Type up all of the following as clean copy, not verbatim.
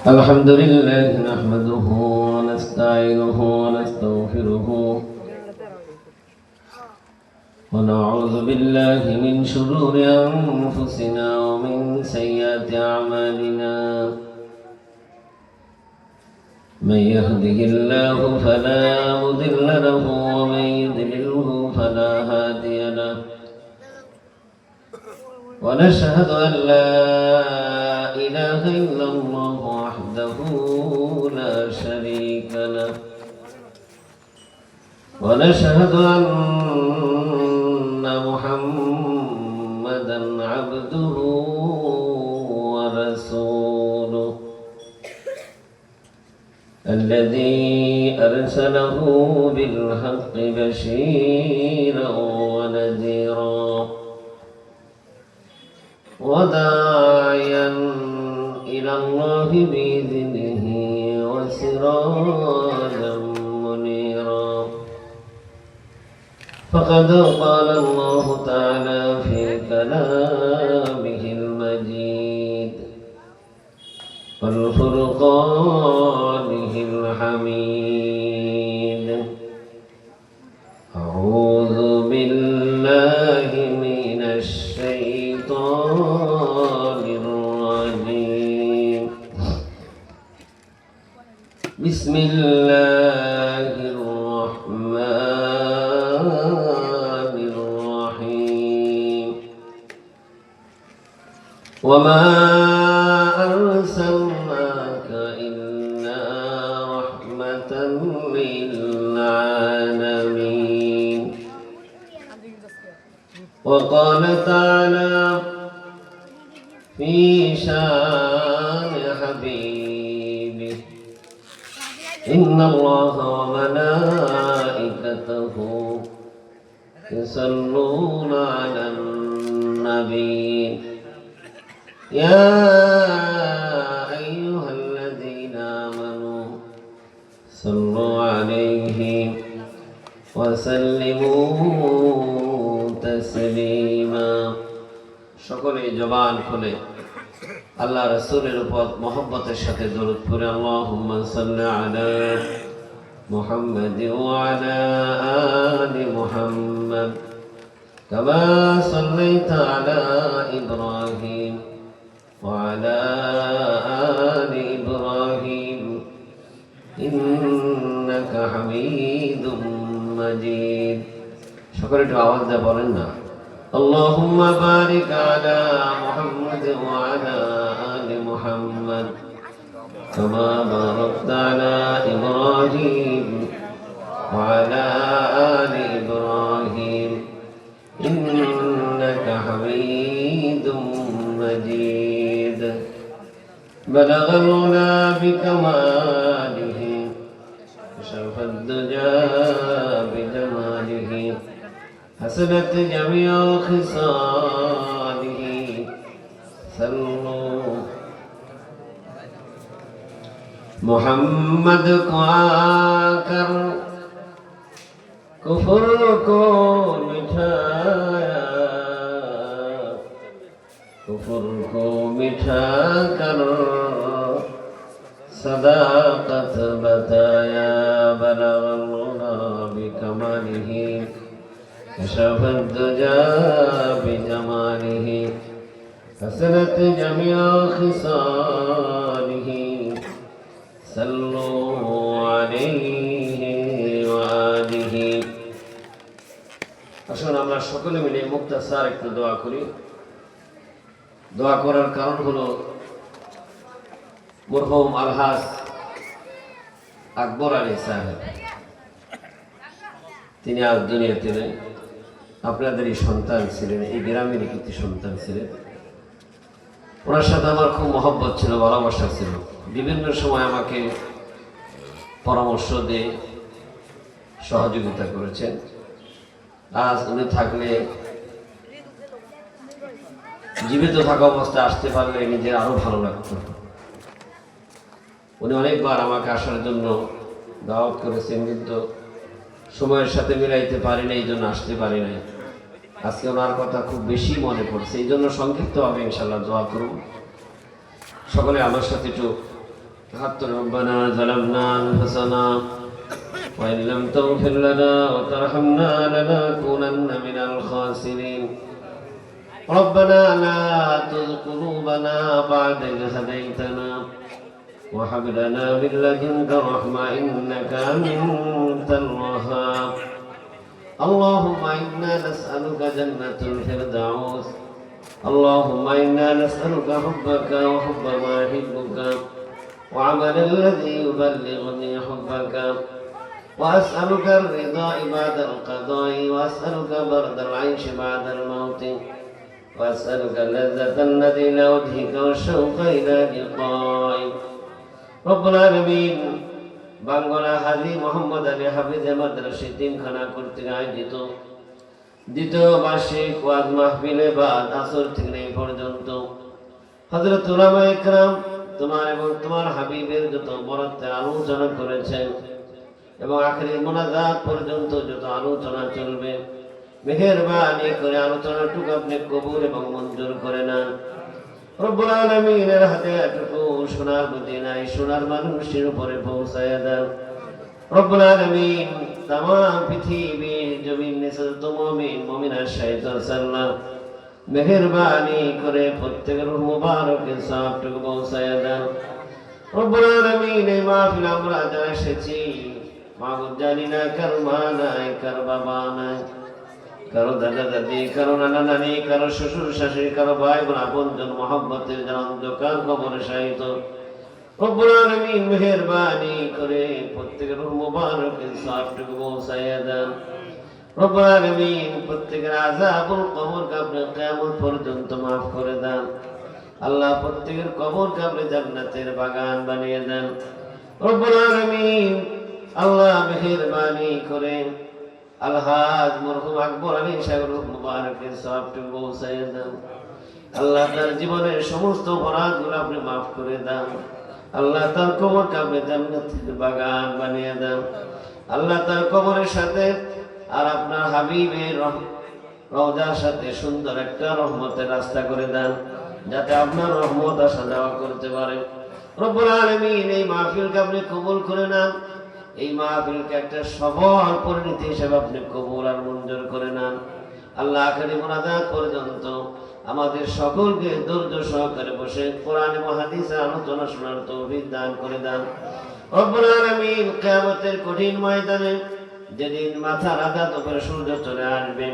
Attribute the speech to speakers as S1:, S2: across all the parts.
S1: الحمد لله نحمده ونستعينه ونستغفره ونعوذ بالله من شرور أنفسنا ومن سيئات أعمالنا من يهده الله فلا مضل له ومن يضلله فلا هادي له ونشهد أن لا إله إلا الله وحده لا شريك له ونشهد أن محمدا عبده ورسوله الذي أرسله بالحق بشيرا ونذيرا وداعيا إلى الله بإذنه وسراجا منيرا فقد قال الله تعالى في كلامه المجيد والفرقانه الحميد أعوذ بالله من الشيطان الرجيم بسم الله الرحمن الرحيم وما أرسلناك إلا رحمة للعالمين وقال تعالى في شان حبيبه إن الله وملائكته يصلون على النبي يا أيها الذين آمنوا صلوا عليه وسلموا تسليما সকলে জবান খুলে আল্লাহ রাসূলের উপর মহব্বতের সাথে দরুদ পড়ে আল্লাহুম্মা সাল্লি আলা মুহাম্মাদ ওয়া আলা আলি মুহাম্মাদ কামা সাল্লাইতা আলা ইব্রাহিম ওয়া আলা আলি ইব্রাহিম ইন্নাকা হামিদুম মাজিদ সকলে একটু আওয়াজ দিয়ে বলেন না اللهم بارك على محمد وعلى آل محمد كما باركت على إبراهيم وعلى آل إبراهيم إنك حميد مجيد بلغ العلا بكماله شرف الدجى بجماله حسنت جميع خصاله صلوا محمد کو آکر کفر کو مٹھایا کفر کو مٹھا کر صداقت بتایا بلغ العلا بکمالہ كشف الدجى بجماله حسنت جميع خصاله صلوا عليه وآله আসুন আমরা সকলে মিলে মুক্তাসার একটু দোয়া করি দোয়া করার কারণ হলো মরহুম আলহাজ আকবর আলী সাহেব তিনি আজ দুনিয়াতে নেই আপনাদেরই সন্তান ছিলেন এই গ্রামেরই কৃতি সন্তান ছিলেন ওনার সাথে আমার খুব মহব্বত ছিল ভালোবাসা ছিল বিভিন্ন সময় আমাকে পরামর্শ দিয়ে সহযোগিতা করেছেন আজ উনি থাকলে জীবিত থাকা অবস্থায় আসতে পারলে নিজের আরো ভালো লাগতো উনি অনেকবার আমাকে আসার জন্য দাওয়াত করেছেন কিন্তু সময়ের সাথে মিলাইতে পারি না, এই জন্য আসতে পারি নাই। আজকে ওনার কথা খুব বেশি মনে পড়ছে, এই জন্য সংক্ষিপ্তভাবে ইনশাল্লাহ দোয়া করব। সকলে আমার সাথে একটু حتى ربنا ظلمنا أنفسنا وإن لم تغفر لنا وترحمنا لنكونن من الخاسرين ربنا لا تزغ قلوبنا بعد إذ هديتنا وهب لنا من لدنك رحمة إنك أنت الوهاب اللهم إنا نسألك جنة الفردوس اللهم إنا نسألك حبك وحب ما يحبك وعمل الذي يبلغني حبك وأسألك الرضا بعد القضاء وأسألك برد العيش بعد الموت وأسألك لذة الذي لا وجهك والشوق إلى لقائك رب العالمين বাংলা হাজী মোহাম্মদ আলী হাফিজে মাদ্রাসা তিনখানা কর্তৃক আয়োজিত দ্বিতীয় বার্ষিক ওয়াজ মাহফিলে বাদ আসর থেকে এই পর্যন্ত হযরত উলামায়ে কেরাম তোমার এবং তোমার হাবিবের যত বরাতে আলোচনা করেছেন এবং আখিরি মোনাজাত পর্যন্ত যত আলোচনা চলবে মেহেরবানি করে আলোচনাটুকু আপনি কবুল এবং মঞ্জুর করে নেন রব্বুল আলামিনের হাতে এতটুকু সোনার মদিনায় সোনার মানুষের উপরে পৌঁছায় দেন রব্বুল আলামিন तमाम পৃথিবীর জমিন নিসত মুমিন মুমিনার সাহিত্য সাল্লাম মেহেরবানি করে প্রত্যেকের মুবারকে সবটুকু পৌঁছায় দেন রব্বুল আলামিন এই মাহফিল আমরা যারা এসেছি মাহবুব জানি না কার মা নাই কার বাবা নাই কারো দাদা দাদি কারো নানা নানি কারো শ্বশুর শাশুড়ি কারো ভাই বোন আপনজন মহব্বতের যারা অন্ধকার কবরে শায়িত রব্বুল আলামিন মেহেরবানি করে প্রত্যেকের মুবারকে সবটুকু পৌঁছায় দেন রব্বুল আলামিন প্রত্যেকের আযাবুল কবরকে আপনি কিয়ামত পর্যন্ত মাফ করে দেন আল্লাহ প্রত্যেকের কবরকে আপনি জান্নাতের বাগান বানিয়ে দেন রব্বুল আলামিন আল্লাহ মেহেরবানি করে আলহাজ মরহুম আকবর আলী সাহেবের মুবারকের সওয়াবটুকু পৌঁছায় দেন আল্লাহ তার জীবনের সমস্ত অপরাধগুলো আপনি মাফ করে দেন আল্লাহ তার কবরকে আপনি জান্নাতের বাগান বানিয়ে দেন আল্লাহ তার কবরের সাথে আর আপনার হাবিবের রওজার সাথে সুন্দর একটা রহমতের রাস্তা করে দেন যাতে আপনার রহমত আসা যাওয়া করতে পারে রব্বুল আলামিন এই মাহফিলকে আপনি কবুল করে নেন এই মাহফিলকে একটা সফল পরিণতি হিসেবে আপনি কবুল আর মঞ্জুর করে নেন আল্লাহ আখিরি মুনাজাত পর্যন্ত আমাদের সকলকে ধৈর্য সহকারে বসে কোরআন এবং হাদিসের আলোচনা শোনার তৌফিক দান করে দেন রব্বুল আলামিন কিয়ামতের কঠিন ময়দানে যেদিন মাথার আঘাত উপরে সূর্য চলে আসবে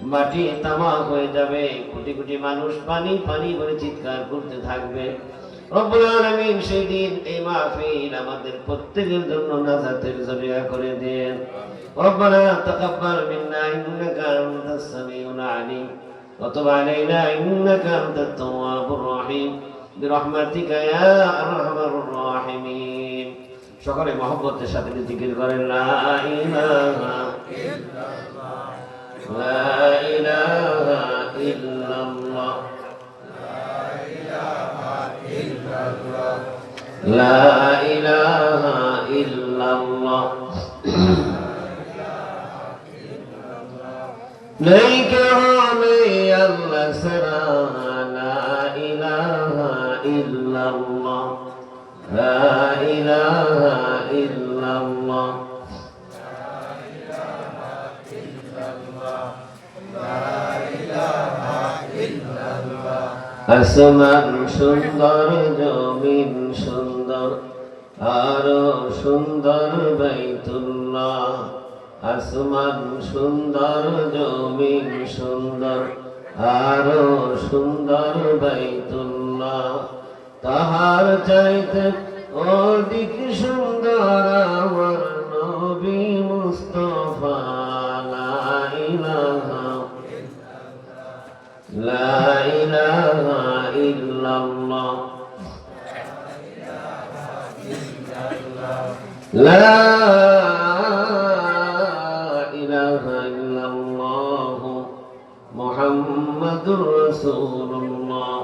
S1: মাটি তামাক হয়ে যাবে কোটি কোটি মানুষ পানি পানি বলে চিৎকার করতে থাকবে রব্বুল আলামিন সেই দিন এই মাহফিল আমাদের প্রত্যেকের জন্য নাজাতের জরিয়া করে দেন রব্বানা তাকাব্বাল মিন্না ইন্নাকা আনতাস সামিউল আলিম ওয়া তুব আলাইনা ইন্নাকা আনতাত তাওয়াবুর রহিম বিরহমাতিকা ইয়া আরহামার রাহিমিন সকলে মহব্বতের সাথে জিকির করেন লা ইলাহা ইল্লাল্লাহ লা ইলাহা ইল্লাল্লাহ لا إله إلا الله नहीं हमें अल्लाह सरा لا إله إلا الله لا إله إلا الله আসমান সুন্দর জমিন সুন্দর আরো সুন্দর বাইতুল্লাহ আসমান সুন্দর জমিন সুন্দর আরো সুন্দর বাইতুল্লাহ তাহার চাইতে অধিক সুন্দর আমার নবী মুস্তাফা লা ইলাহা لا إله إلا الله لا إله إلا الله محمد رسول الله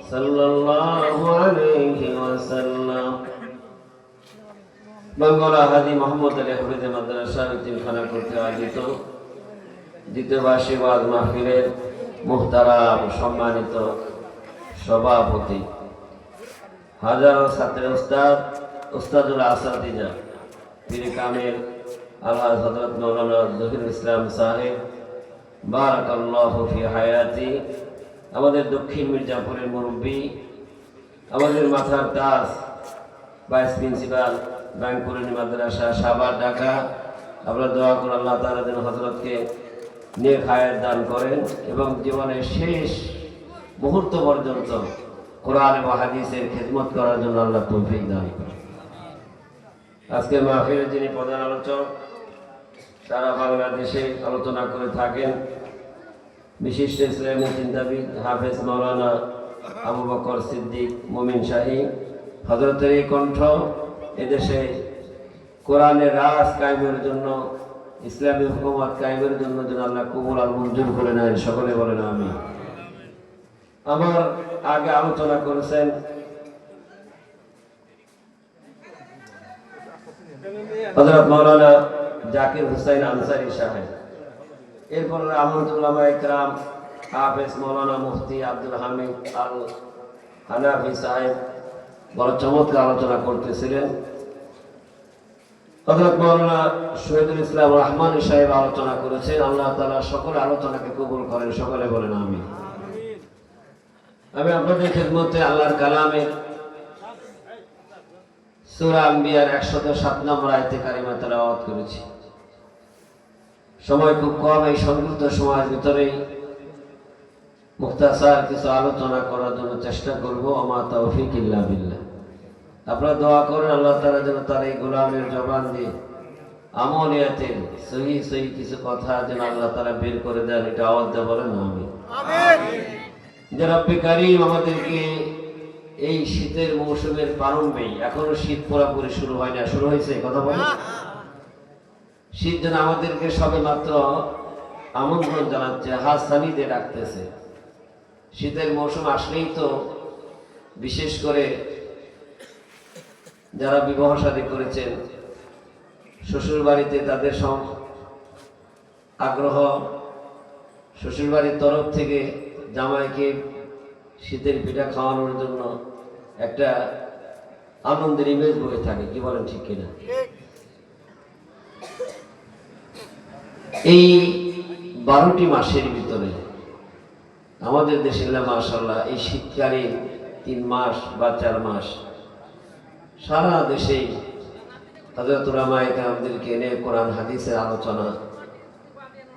S1: صلى الله عليه وسلم বাংলা হাজী মোহাম্মদ আলী হাফিজে মাদ্রাসা তিনখানা করতে আয়োজিত দ্বিতীয় বার্ষিক ওয়াজ মাহফিলের মুহতারাম সম্মানিত সভাপতি হাজারো ছাত্রের উস্তাদুল আসাতিজা পীর কামিল আলহাজ হযরত মাওলানা জহিরুল ইসলাম সাহেব বারাকাল্লাহু ফি হায়াতি, আমাদের দক্ষিণ মির্জাপুরের মুরব্বী, আমাদের মাথার তাজ ভাইস প্রিন্সিপাল ব্যাংকুরানি মাদ্রাসা সাভার ঢাকা, আমরা দোয়া করি আল্লাহ তাআলা যেন হযরতকে নেক হায়াত দান করেন এবং জীবনের শেষ মুহূর্ত পর্যন্ত কোরআন এবং হাদিসের খেদমত করার জন্য আল্লাহ তৌফিক দান করেন। আজকে মাহফিলের যিনি প্রধান আলোচক, সারা বাংলাদেশে আলোচনা করে থাকেন বিশিষ্ট ইসলামী চিন্তাবিদ হাফেজ মাওলানা আবু বকর সিদ্দিক মুমিন শাহী, হযরতের এই কণ্ঠ এদেশে কোরআনের রাজ কায়েমের জন্য, ইসলামী হুকুমত কায়েমের জন্য যেন আল্লাহ কবুল আর মঞ্জুর করে নেন, সকলে বলেন আমিন। আমার আগে আলোচনা করেছেন হযরত মাওলানা জাকির হুসাইন আনসারী সাহেব, এরপর আহমদুল্লামা ইকরাম হাফেজ মাওলানা মুফতি আব্দুল হামিদ আল হানাফি সাহেব বড় চমৎকার আলোচনা করতেছিলেন। হযরত মাওলানা শহীদুল ইসলাম রহমানী সাহেব আলোচনা করেছেন। আল্লাহ তাআলা সকল আলোচনাকে কবুল করেন, সকলে বলেন আমিন। আমি আপনাদের খেদমতে আল্লাহর কালামের সূরা আম্বিয়ার 107 নম্বর আয়াতে কারিমা তেলাওয়াত করেছি। সময় খুব কম, এই সংক্ষিপ্ত সময়ের ভিতরেই মুখতাসার কিছু আলোচনা করার জন্য চেষ্টা করব। আমা তাওফীক ইল্লা বিল্লাহ। আপনারা দোয়া করেন আল্লাহ তাআলা যেন তার এই গোলামের জবান দিয়ে আমলিয়াতের সহি কিছু কথা যেন আল্লাহ তাআলা বের করে দেন, এটা আওয়াজ দিয়ে বলেন আমিন। যে রব্বে কারীম আমাদেরকে এই শীতের মৌসুমের প্রারম্ভেই, এখনো শীত পুরোপুরি শুরু হয় না, শুরু হয়েছে কথা বলেন, শীত যেন আমাদেরকে সবে মাত্র আমন্ত্রণ জানাচ্ছে, হাসানি দিয়ে ডাকতেছে। শীতের মৌসুম আসলেই তো বিশেষ করে যারা বিবাহ শাদী করেছেন, শ্বশুর বাড়িতে তাদের আগ্রহ, শ্বশুর বাড়ির তরফ থেকে জামাইকে শীতের পিঠা খাওয়ানোর জন্য একটা আনন্দের ইমেজ বয়ে থাকে, কি বলেন ঠিক কিনা? এই 12টি মাসের ভিতরে আমাদের দেশে মাশাআল্লাহ এই শীতকালীন 3 মাস বা 4 মাস সারা দেশে হযরত উলামায়ে কেরামদেরকে এনে কোরআন হাদিসের আলোচনা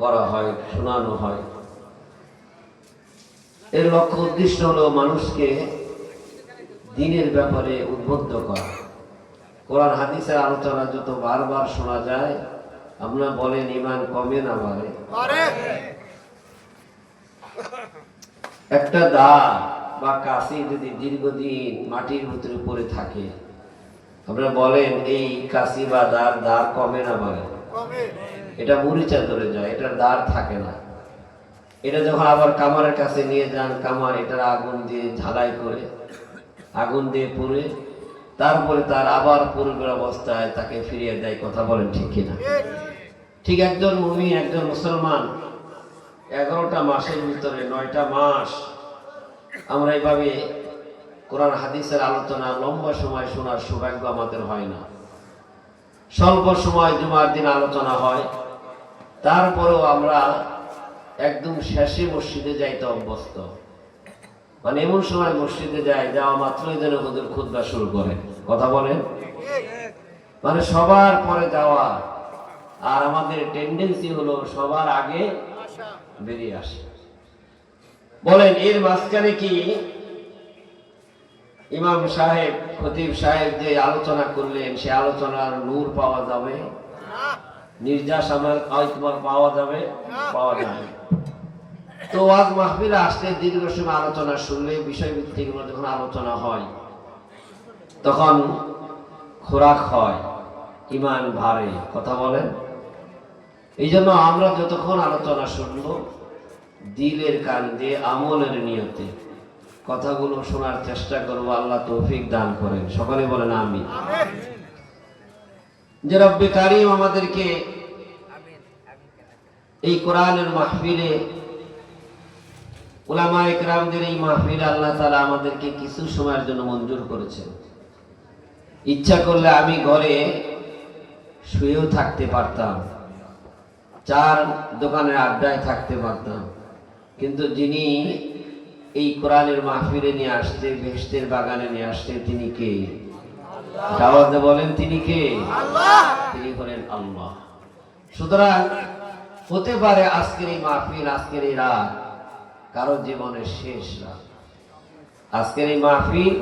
S1: করা হয়, শোনানো হয়। এর লক্ষ্য উদ্দেশ্য হলো মানুষকে দ্বীনের ব্যাপারে উদ্বুদ্ধ করা। কোরআন হাদিসের আলোচনা যত বারবার শোনা যায়, আমরা বলেন ঈমান কমে না বাড়ে? একটা দা বা কাশি যদি দীর্ঘদিন মাটির ভিতরে পড়ে থাকে, আমরা বলেন এই কাশি বা দাঁড় কমে না বাড়ে? এটা মরিচা ধরে যায়, এটার দাঁড় থাকে না। এটা যখন আবার কামারের কাছে নিয়ে যান, কামার এটার আগুন দিয়ে ঝালাই করে, আগুন দিয়ে পুড়ে, তারপরে তার আবার পূর্বের অবস্থায় তাকে ফিরিয়ে দেয়, কথা বলেন ঠিক কিনা? ঠিক একজন মুমিন, একজন মুসলমান 11টা মাসের ভিতরে 9টা মাস আমরা এইভাবে কোরআন হাদিসের আলোচনা লম্বা সময় শোনার সৌভাগ্য আমাদের হয় না। স্বল্প সময় জুমার দিন আলোচনা হয়, তারপরেও আমরা একদম শেষে মসজিদে যাইতে অভ্যস্ত। মানে এমন সময় মসজিদে যাওয়া মাত্রই যেন ওদের খুতবা শুরু করে, কথা বলেন। মানে সবার পরে যাওয়া, আর আমাদের টেন্ডেন্সি হলো সবার আগে বেরিয়ে আসে। বলেন এর মাঝখানে কি ইমাম সাহেব, খতিব সাহেব যে আলোচনা করলেন, সে আলোচনার নূর পাওয়া যাবে? নির্যাস আমার পাওয়া যাবে? পাওয়া যাবে। তো ওয়াজ মাহফিলে আসলে দীর্ঘ সময় আলোচনা শুনলে, বিষয়ভিত্তিক যখন আলোচনা হয়, তখন খোরাক হয়, ঈমান বাড়ে, কথা বলেন। এই জন্য আমরা যতক্ষণ আলোচনা শুনব, দিলের কান দিয়ে আমলের নিয়তে কথাগুলো শোনার চেষ্টা করব। আল্লাহ তৌফিক দান করেন, সকলে বলেন আমিন। যে রব্বে কারীম আমাদেরকে এই কোরআনের মাহফিলে উলামায়ে কেরামদের এই মাহফিল আল্লাহ তাআলা আমাদেরকে কিছু সময়ের জন্য মঞ্জুর করেছেন। ইচ্ছা করলে আমি ঘরে শুয়েও থাকতে পারতাম, চার দোকানের আড্ডায় থাকতে পারতাম, কিন্তু যিনি এই কোরআনের মাহফিলে নিয়ে আসছে, বেহেশতের বাগানে নিয়ে আসছে, তিনি কে? আওয়াজে বলেন, তিনি কে? আল্লাহ। তিনি হলেন আল্লাহ। সুতরাং হতে পারে আজকের এই মাহফিল, আজকের এই রাত কারো জীবনের শেষ রাত। আজকের এই মাহফিল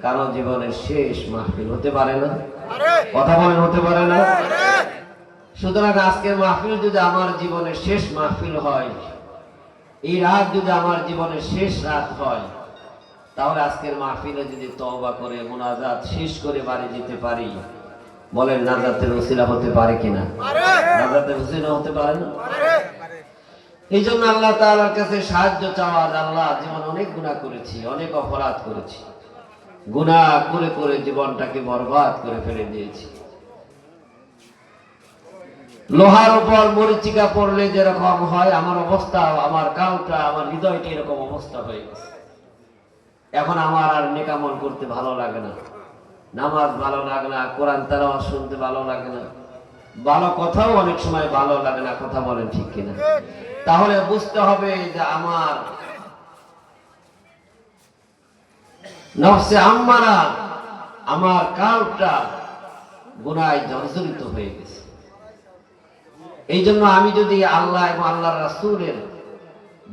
S1: কারো জীবনের শেষ মাহফিল হতে পারে না? কথা বলেন, হতে পারে না? সুতরাং আজকের মাহফিল যদি আমার জীবনের শেষ মাহফিল হয়, এই রাত যদি আমার জীবনের শেষ রাত হয়, তাহলে আজকের মাহফিলে যদি তওবা করে মুনাজাত শেষ করে বাড়ি যেতে পারি, বলেন নাজাতের ওসিলা হতে পারে কিনা? নাজাতের ওসিলা হতে পারে না? এই জন্য আল্লাহ তাআলার কাছে সাহায্য চাওয়া। আল্লাহ, জীবন অনেক গুনাহ করেছি, অনেক অপরাধ করেছি, গুনাহ করে করে জীবনটাকে বরবাদ করে ফেলে দিয়েছি। লোহার উপর মরিচিকা পড়লে যেরকম হয়, আমার অবস্থা, আমার কাউটা, আমার হৃদয়টা এরকম অবস্থা হয়ে গেছে। এখন আমার আর নেকামল করতে ভালো লাগে না, নামাজ ভালো লাগে না, কোরআন তেলাওয়াত শুনতে ভালো লাগে না, ভালো কথাও অনেক সময় ভালো লাগে না। কথা বলেন ঠিক কিনা? তাহলে বুঝতে হবে যে আমার নফসে আম্মারা, আমার কাউটা গুনায় জর্জরিত হয়ে গেছে। এই জন্য আমি যদি আল্লাহ এবং আল্লাহর রাসূলের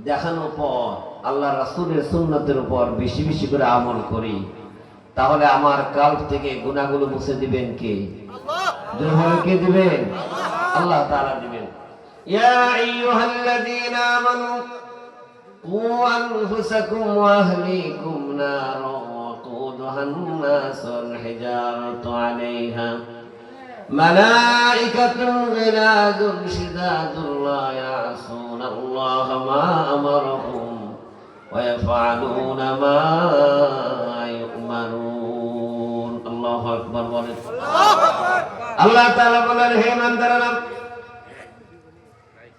S1: দেখানোর পর, আল্লাহর রাসূলের সুন্নতের উপর বেশি বেশি করে আমল করি, তাহলে আমার কাল্ব থেকে গুনাহগুলো মুছে দিবেন কে? আল্লাহ। কে দিবেন? আল্লাহ তাআলা দিবেন। ইয়া আইয়ুহাল্লাযীনা আমানু কু আনফুসাকুম ওয়া আহলিকুম নারা ওয়াকুদুহান নাস ওয়াল হিজারাতু আলাইহা মালাইকাতুন গিলাযুন শিদাদুন লা ইয়াসুনাল্লাহা মা আমারহুম ওয়া ইয়াফআলুনা মা ইউমারুন। আল্লাহু আকবার বলেন। আল্লাহ তাআলা বলেন, হে ইমানদাররা,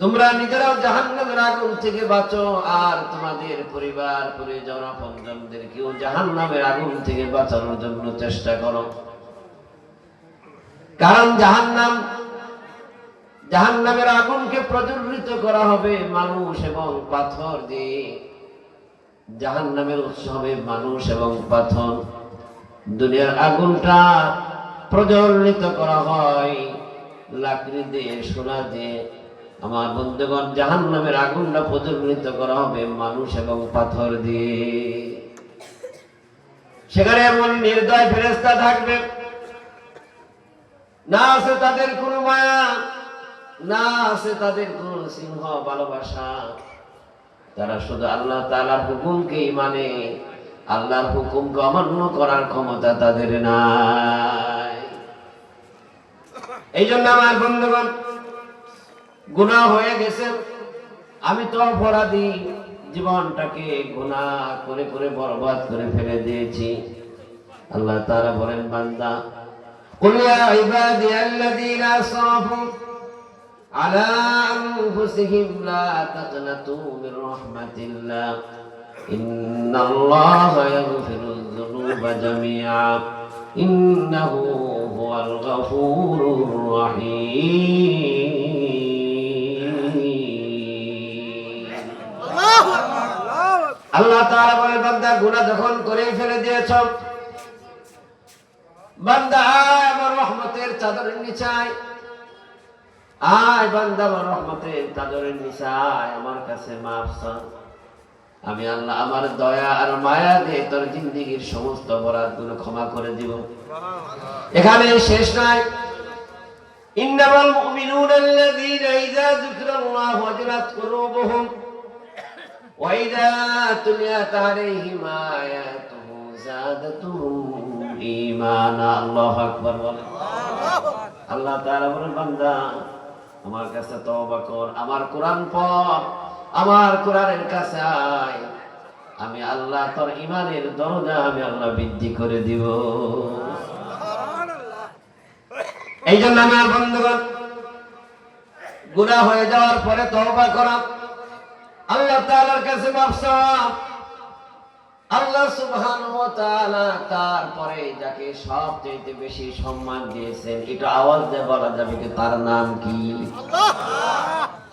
S1: তোমরা নিজেরাও জাহান্নামের আগুন থেকে বাঁচো, আর তোমাদের পরিবার পরিজন আপনজনদেরকেও জাহান্নামের আগুন থেকে বাঁচানোর জন্য চেষ্টা করো। কারণ জাহান্নামের আগুনকে প্রজ্বলিত করা হবে মানুষ এবং পাথর দিয়ে। জাহান্নামের উৎস হবে মানুষ এবং পাথর। দুনিয়ার আগুনটা প্রজ্বলিত করা হয় লাকড়ি দিয়ে, সোনা দিয়ে। আমার বন্ধুগণ, জাহান্নামের আগুনটা প্রজ্বলিত করা হবে মানুষ এবং পাথর দিয়ে। সেখানে এমন নির্দয় ফেরেশতা থাকবে, না আছে তাদের কোনো মায়া, না আছে তাদের কোনো সিংহ ভালোবাসা। তারা শুধু আল্লাহ তাআলার হুকুমকেই মানে, আল্লাহর হুকুমকে অমান্য করার ক্ষমতা তাদের নাই। এই জন্য আমার বন্ধুগণ, গুনাহ হয়ে গেছে, আমি তো অপরাধী, জীবনটাকে গুনাহ করে করে বরবাদ করে ফেলে দিয়েছি। আল্লাহ তাআলা বলেন, বান্দা, কুল ইয়া ইবাদিয়াল্লাযীনা আসরাফু আলা আনফুসিহিম লা তাকনাতু মির রাহমাতিল্লাহ ইন্নাল্লাহা ইয়াগফিরুয যুনুবা জামিআ ইন্নাহু হুয়াল গফুরুর রহিম। আল্লাহ তাআলা বলেন, বান্দা, গুনাহ যখন করে ফেলে দিয়েছো, বান্দা আয় আমার রহমতের চাদরের নিচে আয়। আয় বান্দা, আমার রহমতের চাদরের নিচে আয়, আমার কাছে মাফ চা। আমি আল্লাহ আমার দয়া আর মায়া দিয়ে তোর জিন্দেগীর সমস্ত অপরাধগুলো ক্ষমা করে দিব। এখানে শেষ নাই। ইন্নামাল মুমিনুনা আল্লাযীনা ইযা যুকিরাল্লাহু ওয়াজিলাত কুলুবুহুম ওয়া ইযা তুলিয়াত আলাইহিম আয়াতুহু যাদাতুহুম ঈমানা। আল্লাহু আকবার বলেন। আল্লাহ তাআলা বলেন, বান্দা, আমার কাছে তওবা কর, আমার কোরআন পড়, আমার কোরআনের কাছে আয়, আমি আল্লাহ তোর ঈমানের দরজা আমি আল্লাহ বৃদ্ধি করে দিব। এই জন্য আমার বন্ধুগণ, গুনাহ হয়ে যাওয়ার পরে তওবা করা, আল্লাহ তাআলার কাছে মাফ চাওয়া। আল্লাহ সুবহানাহু ওয়া তাআলা তারপরে যাকে সবচেয়ে বেশি সম্মান দিয়েছেন, এটা আওয়াজ দিয়ে বলা যাবে কি তার নাম কি?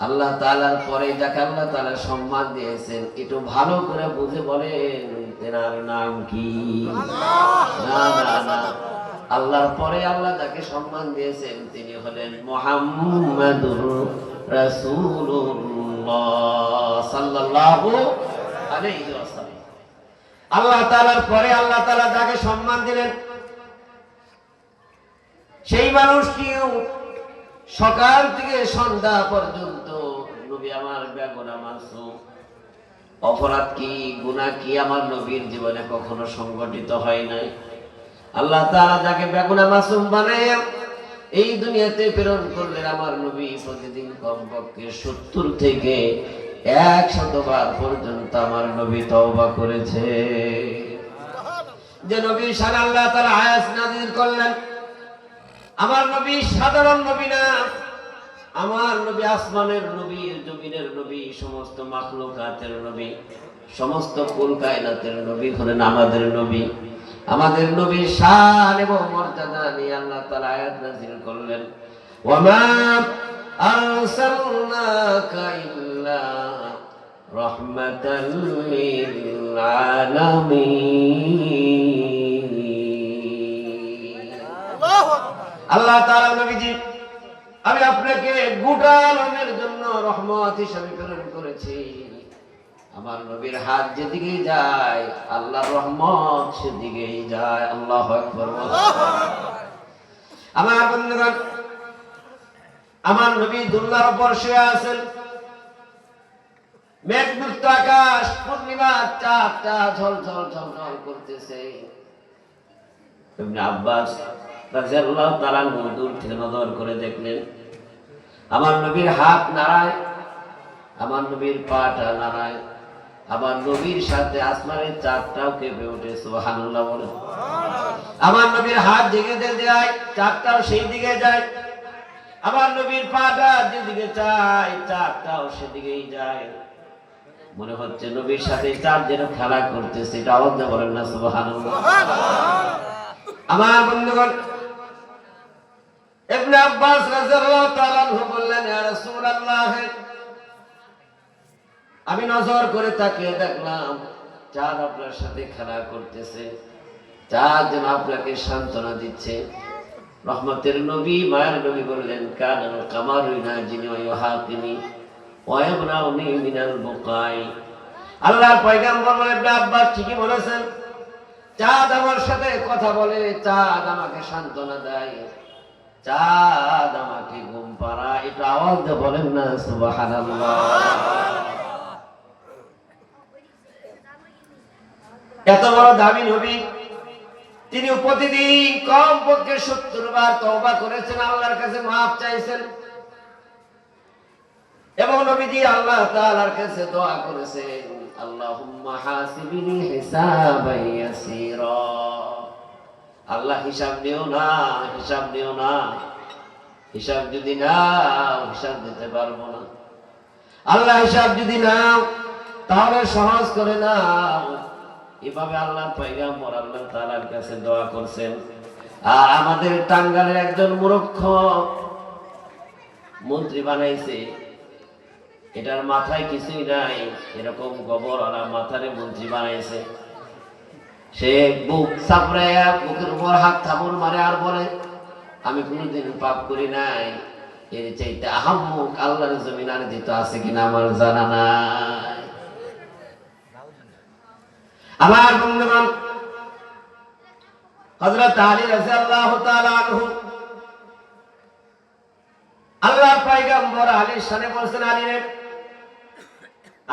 S1: আল্লাহ তাআলার পরে যাকে আল্লাহ তাআলা সম্মান দিয়েছেন, একটু ভালো করে বুঝে বলেন তেনার নাম কি? না না না, আল্লাহর পরে আল্লাহ যাকে সম্মান দিয়েছেন তিনি হলেন মুহাম্মাদুর রাসূলুল্লাহ সাল্লাল্লাহু আলাইহি ওয়াসাল্লাম। আল্লাহ তাআলার পরে আল্লাহ তাআলা যাকে সম্মান দিলেন, সেই মানুষটিও সকাল থেকে সন্ধ্যা পর্যন্ত নবী আমার বেগুনা মাসুম। অপরাধ কি গুনাহ কি আমার নবীর জীবনে কখনো সংঘটিত হয় নাই। আল্লাহ তাআলা যাকে বেগুনা মাসুম বানায়া এই দুনিয়াতে প্রেরণ করলেন, আমার নবী প্রতিদিন কমপক্ষে 70 থেকে 100 বার পর্যন্ত আমার নবী তওবা করেছে। যে নবী শান আল্লাহ তাআলা আয়াত নাযিল করলেন, আমার নবী সাধারণ নবী না, আমার নবী আসমানের নবী, জমিনের নবী, সমস্ত মাখলুকাতের নবী, সমস্ত কুল কায়নাতের নবী হলেন আমাদের নবী। আমাদের নবীর শান এবং মর্যাদা নিয়ে আল্লাহ তাআলা আয়াত নাযিল করলেন, ওয়ামা আরসালনাকা ইল্লা রাহমাতাল লিল আলামিন। আল্লাহ তাআলা নবীজি, আমি আপনাকে গোটা আলমের জন্য রহমত হিসেবে প্রেরণ করেছি। আমার নবীর হাত যেদিকে যায় আল্লাহর রহমত সেদিকেই যায়। আল্লাহু আকবার। আমার বন্ধুগণ, আমার নবী দুনিয়ার উপর শুয়ে আছেন, মেঘমুক্ত আকাশ, পূর্ণিমার চাঁদটা ঝলঝল ঝলঝল করতেছে। ইবনে আব্বাস রাদিয়াল্লাহু তাআলা দূর থেকে নজর করে দেখলেন আমার নবীর হাত নাড়ায়, আমার নবীর পাটা নাড়ায়, আমার নবীর সাথে আসমানের চাঁদটাও কেঁপে ওঠে। সুবহানাল্লাহ বলে। আমার নবীর হাত যেদিকে যায় চাঁদটাও সেই দিকে যায়, আমার নবীর পাটা যেদিকে যায় চাঁদটাও সেদিকেই যায়। মনে হচ্ছে নবীর সাথে চাঁদ যেন খেলা করতেছে। এটা আওয়াজ দিয়ে বলেন না সুবহানাল্লাহ। আমার বন্ধুগণ, ইবনে আব্বাস রাদিয়াল্লাহু তাআলা আনহু বললেন, ইয়া রাসূলুল্লাহ, আমি নজর করে তাকিয়ে দেখলাম চাঁদ আপনার সাথে খেলা করতেছে, চাঁদ যেন আপনাকে সান্ত্বনা দিচ্ছে। রহমতের নবী, মায়ের নবী বললেন, কানাল কামারু ইউনাজিনি ওয়া ইউহাতিনি ওয়া ইয়ামনাউনি মিনাল বুকাই। আল্লাহর পয়গম্বর বলেন, ইবনে আব্বাস ঠিকই বলেছেন, চাঁদ আমার সাথে কথা বলে, চাঁদ আমাকে সান্ত্বনা দেয়, চাঁদ আমাকে ঘুম পাড়ায়। এটা আওয়াজ দিয়ে বলেন না সুবহানাল্লাহ। এত বড় দামি নবী, তিনি প্রতিদিন কমপক্ষে 70 বার তওবা করেছেন, আল্লাহর কাছে মাফ চাইছেন, এবং নবীজি আল্লাহ তাআলার কাছে দোয়া করেছেন, আল্লাহুম্মা হাসিবনি হিসাবান ইয়াসীরা। আল্লাহ হিসাব নিও না, হিসাব নিও না, হিসাব যদি নাও হিসাব দিতে পারবো না। আল্লাহ হিসাব যদি নাও তাহলে সহজ করে নাও। এভাবে আল্লাহর পয়গম্বর আল্লাহ তাআলার কাছে দোয়া করছেন। আর আমাদের টাঙ্গালের একজন মূর্খ মন্ত্রী বানাইছে, এটার মাথায় কিছুই নাই, এরকম গোবরওয়ালা মাথারে মন্ত্রী বানাইছে। সে বুক চাপড়াইয়া বুকের উপর হাত থাপড় মারে আর বলে, আমি কোনোদিন পাপ করি নাই। এর চাইতে আহাম্মক আল্লাহর জমিন আর দিত আছে কিনা আমার জানা নাই। আমার বন্ধুগণ, হযরত আলী রাদিয়াল্লাহু তাআলা আনহু, আল্লাহর পয়গম্বর আলীর শানে বলছেন, আলী রে,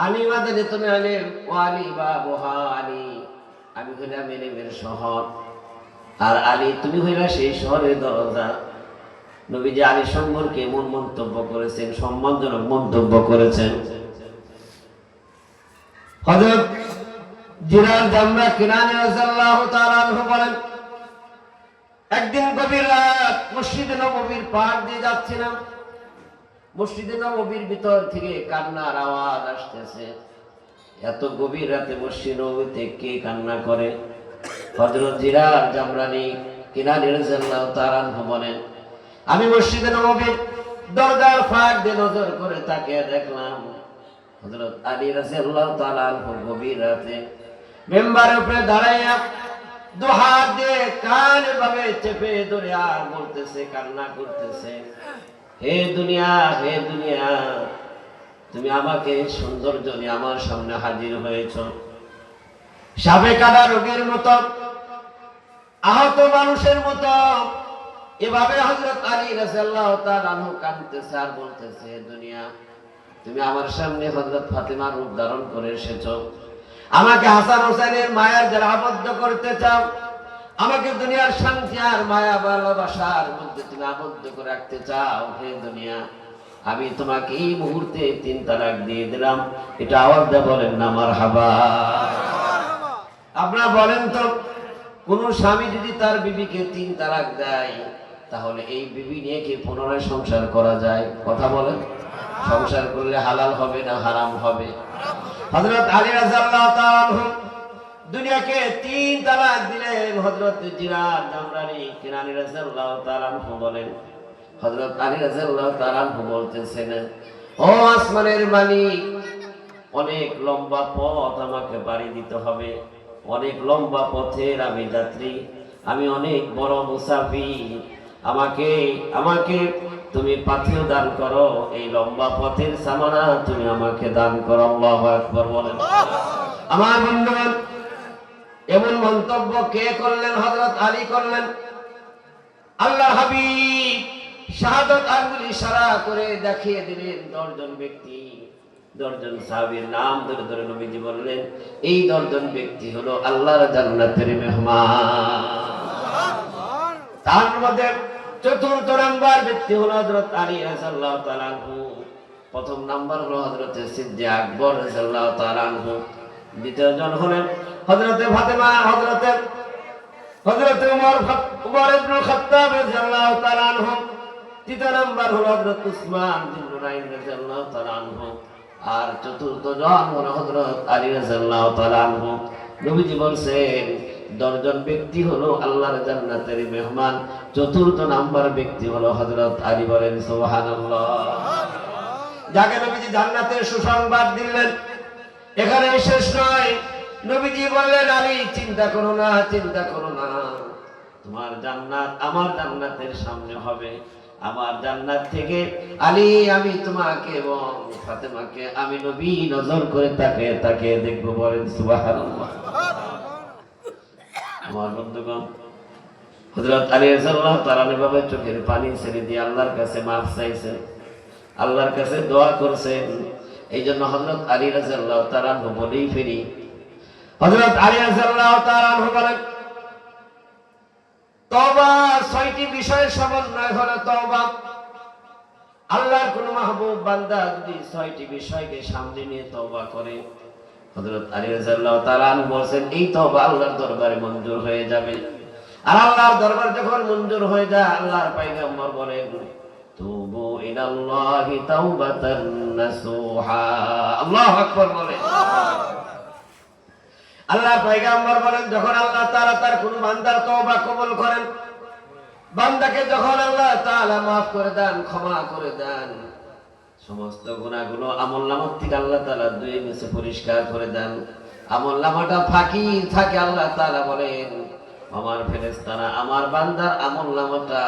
S1: আলী মাদানি তুমি আলেম, ও আলী বাবুহা আলী, আমি হইলাম এলেমের শহর, আর আলী তুমি হইলা সেই শহরের দরজা। নবীজি আলী সম্পর্কে এমন মন্তব্য করেছেন, সম্মানজনক মন্তব্য করেছেন। হযরত জিরার জামরা কিনানি রাদিয়াল্লাহু তাআলা আনহু বলেন, একদিন গভীর রাত মসজিদে নববীর পাড় দিয়ে যাচ্ছিলাম, মসজিদে নববীর ভিতর থেকে কান্নার আওয়াজ আসতেছে। এত গভীর রাতে মসজিদ নববীতে কে কান্না করে? হযরত জিরার জামরানি কিনানি রাদিয়াল্লাহু তাআলা আনহু বলেন, আমি মসজিদে নববীর দরজার ফাঁক দিয়ে নজর করে তাকিয়ে দেখলাম হযরত আলী রাদিয়াল্লাহু তাআলা আনহু গভীর রাতে মিম্বারের উপরে দাঁড়াইয়া দুহাত দিয়ে কান ভাবে চেপে ধরে আর বলতেছে, কান্না করতেছে, হে দুনিয়া, হে দুনিয়া, তুমি আমাকে সৌন্দর্য নিয়ে আমার সামনে হাজির হয়েছ। সাপে কাটা রোগীর মতো, আহত মানুষের মতো এভাবে হযরত আলী রাদিয়াল্লাহু তাআলা আনহু কাঁদতেছে আর বলতেছে, হে দুনিয়া, তুমি আমার সামনে হযরত ফাতেমার রূপ ধারণ করে এসেছো। আমাকে হাসান হোসেনের মায়ার যারা আবদ্ধ করতে চাও, আমাকে দুনিয়ার শান্তি আর মায়া ভালোবাসার মধ্যে তুমি আবদ্ধ করে রাখতে চাও, হে দুনিয়া, আমি তোমাকে এই মুহূর্তে 3 তালাক দিয়ে দিলাম। এটা আওয়াজ দিয়ে বলেন না মারহাবা। আপনারা বলেন তো, কোন স্বামী যদি তার বিবিকে 3 তালাক দেয়, তাহলে এই বিবি নিয়ে কি পুনরায় সংসার করা যায়? কথা বলেন। সংসার করলে হালাল হবে না হারাম হবে? হযরত আলী রাদিয়াল্লাহু তাআলা আনহু দুনিয়াকে 3 তালাক দিলেন। হযরত জিরার জামরানি কিনানি রাদিয়াল্লাহু তাআলা আনহু বলেন, হযরত আলী রাদিয়াল্লাহু তাআলা আনহু বলতেছেন, ও আসমানের মালিক, অনেক লম্বা পথ আমাকে পাড়ি দিতে হবে, অনেক লম্বা পথের আমি যাত্রী, আমি অনেক বড় মুসাফির, আমাকে তুমি পাথেয় দান করো, এই লম্বা পথের সামানা তুমি আমাকে দান করো। আল্লাহু আকবার বলেন। আমার বন্ধুগণ, এমন মন্তব্য কে করলেন? হযরত আলী করলেন। আল্লাহর হাবিব শাহাদাত আঙ্গুল ইশারা করে দেখিয়ে দিলেন 10 জন ব্যক্তি, 10 জন সাহাবীর নাম ধরে ধরে নবীজি বললেন, এই 10 জন ব্যক্তি হলো আল্লাহর জান্নাতের মেহমান। তার মধ্যে 4th নাম্বার ব্যক্তি হলো হযরত আলী রাদিয়াল্লাহু তাআলা আনহু। 1ম নাম্বার হলো হযরত সিদ্দিক আকবর রাদিয়াল্লাহু তাআলা আনহু। 2য় জন হলেন হযরত ফাতেমা, হযরত উমর ইবনে খাত্তাব রাদিয়াল্লাহু তাআলা আনহু। 3য় নাম্বার হলো হযরত উসমান ইবনে নুরাইন রাদিয়াল্লাহু তাআলা আনহু। আর 4th জন হলো হযরত আলী রাদিয়াল্লাহু তাআলা আনহু। নবীজি বলেন 10 জন ব্যক্তি হলো আল্লাহর জান্নাতের মেহমান। 4th নাম্বার ব্যক্তি হলো হযরত আলী। বলেন সুবহানাল্লাহ। যাকে নবীজি জান্নাতের সুসংবাদ দিলেন, এখানে শেষ নয়। নবীজি বললেন, আলী চিন্তা করো না, চিন্তা করো না, তোমার জান্নাত আমার জান্নাতের সামনে হবে। আমার জান্নাত থেকে আলী আমি তোমাকে এবং ফাতেমাকে আমি নবী নজর করে তাকে দেখবো। বলেন সুবহানাল্লাহ। আমার বন্ধুগণ, হযরত আলী রাদিয়াল্লাহু তাআলা ভাবে চোখের পানি ছেড়ে দিয়ে আল্লাহর কাছে মাফ চাইছেন, আল্লাহর কাছে দোয়া করছেন। এই জন্য হযরত আলী রাদিয়াল্লাহু তাআলা বলেই ফিরি, হযরত আলী রাদিয়াল্লাহু তাআলা বলেন, তওবা 6টি বিষয়ের সমন্বয় হলো তওবা। আল্লাহর কোন মাহবুব বান্দা যদি 6টি বিষয়কে সামনে নিয়ে তওবা করে, হযরত আলী রাদিয়াল্লাহু তাআলা বলেন, এই তওবা আল্লাহর দরবারে মঞ্জুর হয়ে যাবে। আর আল্লাহর দরবার যখন মঞ্জুর হয়ে যায়, আল্লাহর পয়গম্বর বলেন, তুবু ইলাল্লাহি তাওবাতান নাসুহা। আল্লাহু আকবার বলেন। আল্লাহর পয়গম্বর বলেন, যখন আল্লাহ তাআলা তার কোন বান্দার তওবা কবুল করেন, বান্দাকে যখন আল্লাহ তাআলা maaf করে দেন, ক্ষমা করে দেন, সমস্ত গুনাহগুলো আমলনামা থেকে আল্লাহ তাআলা ধুয়ে মুছে পরিষ্কার করে দেন। আমলনামাটা ফাঁকি থাকে, আল্লাহ তাআলা বলেন, আমার ফেরেশতারা আমার বান্দার আমলনামাটা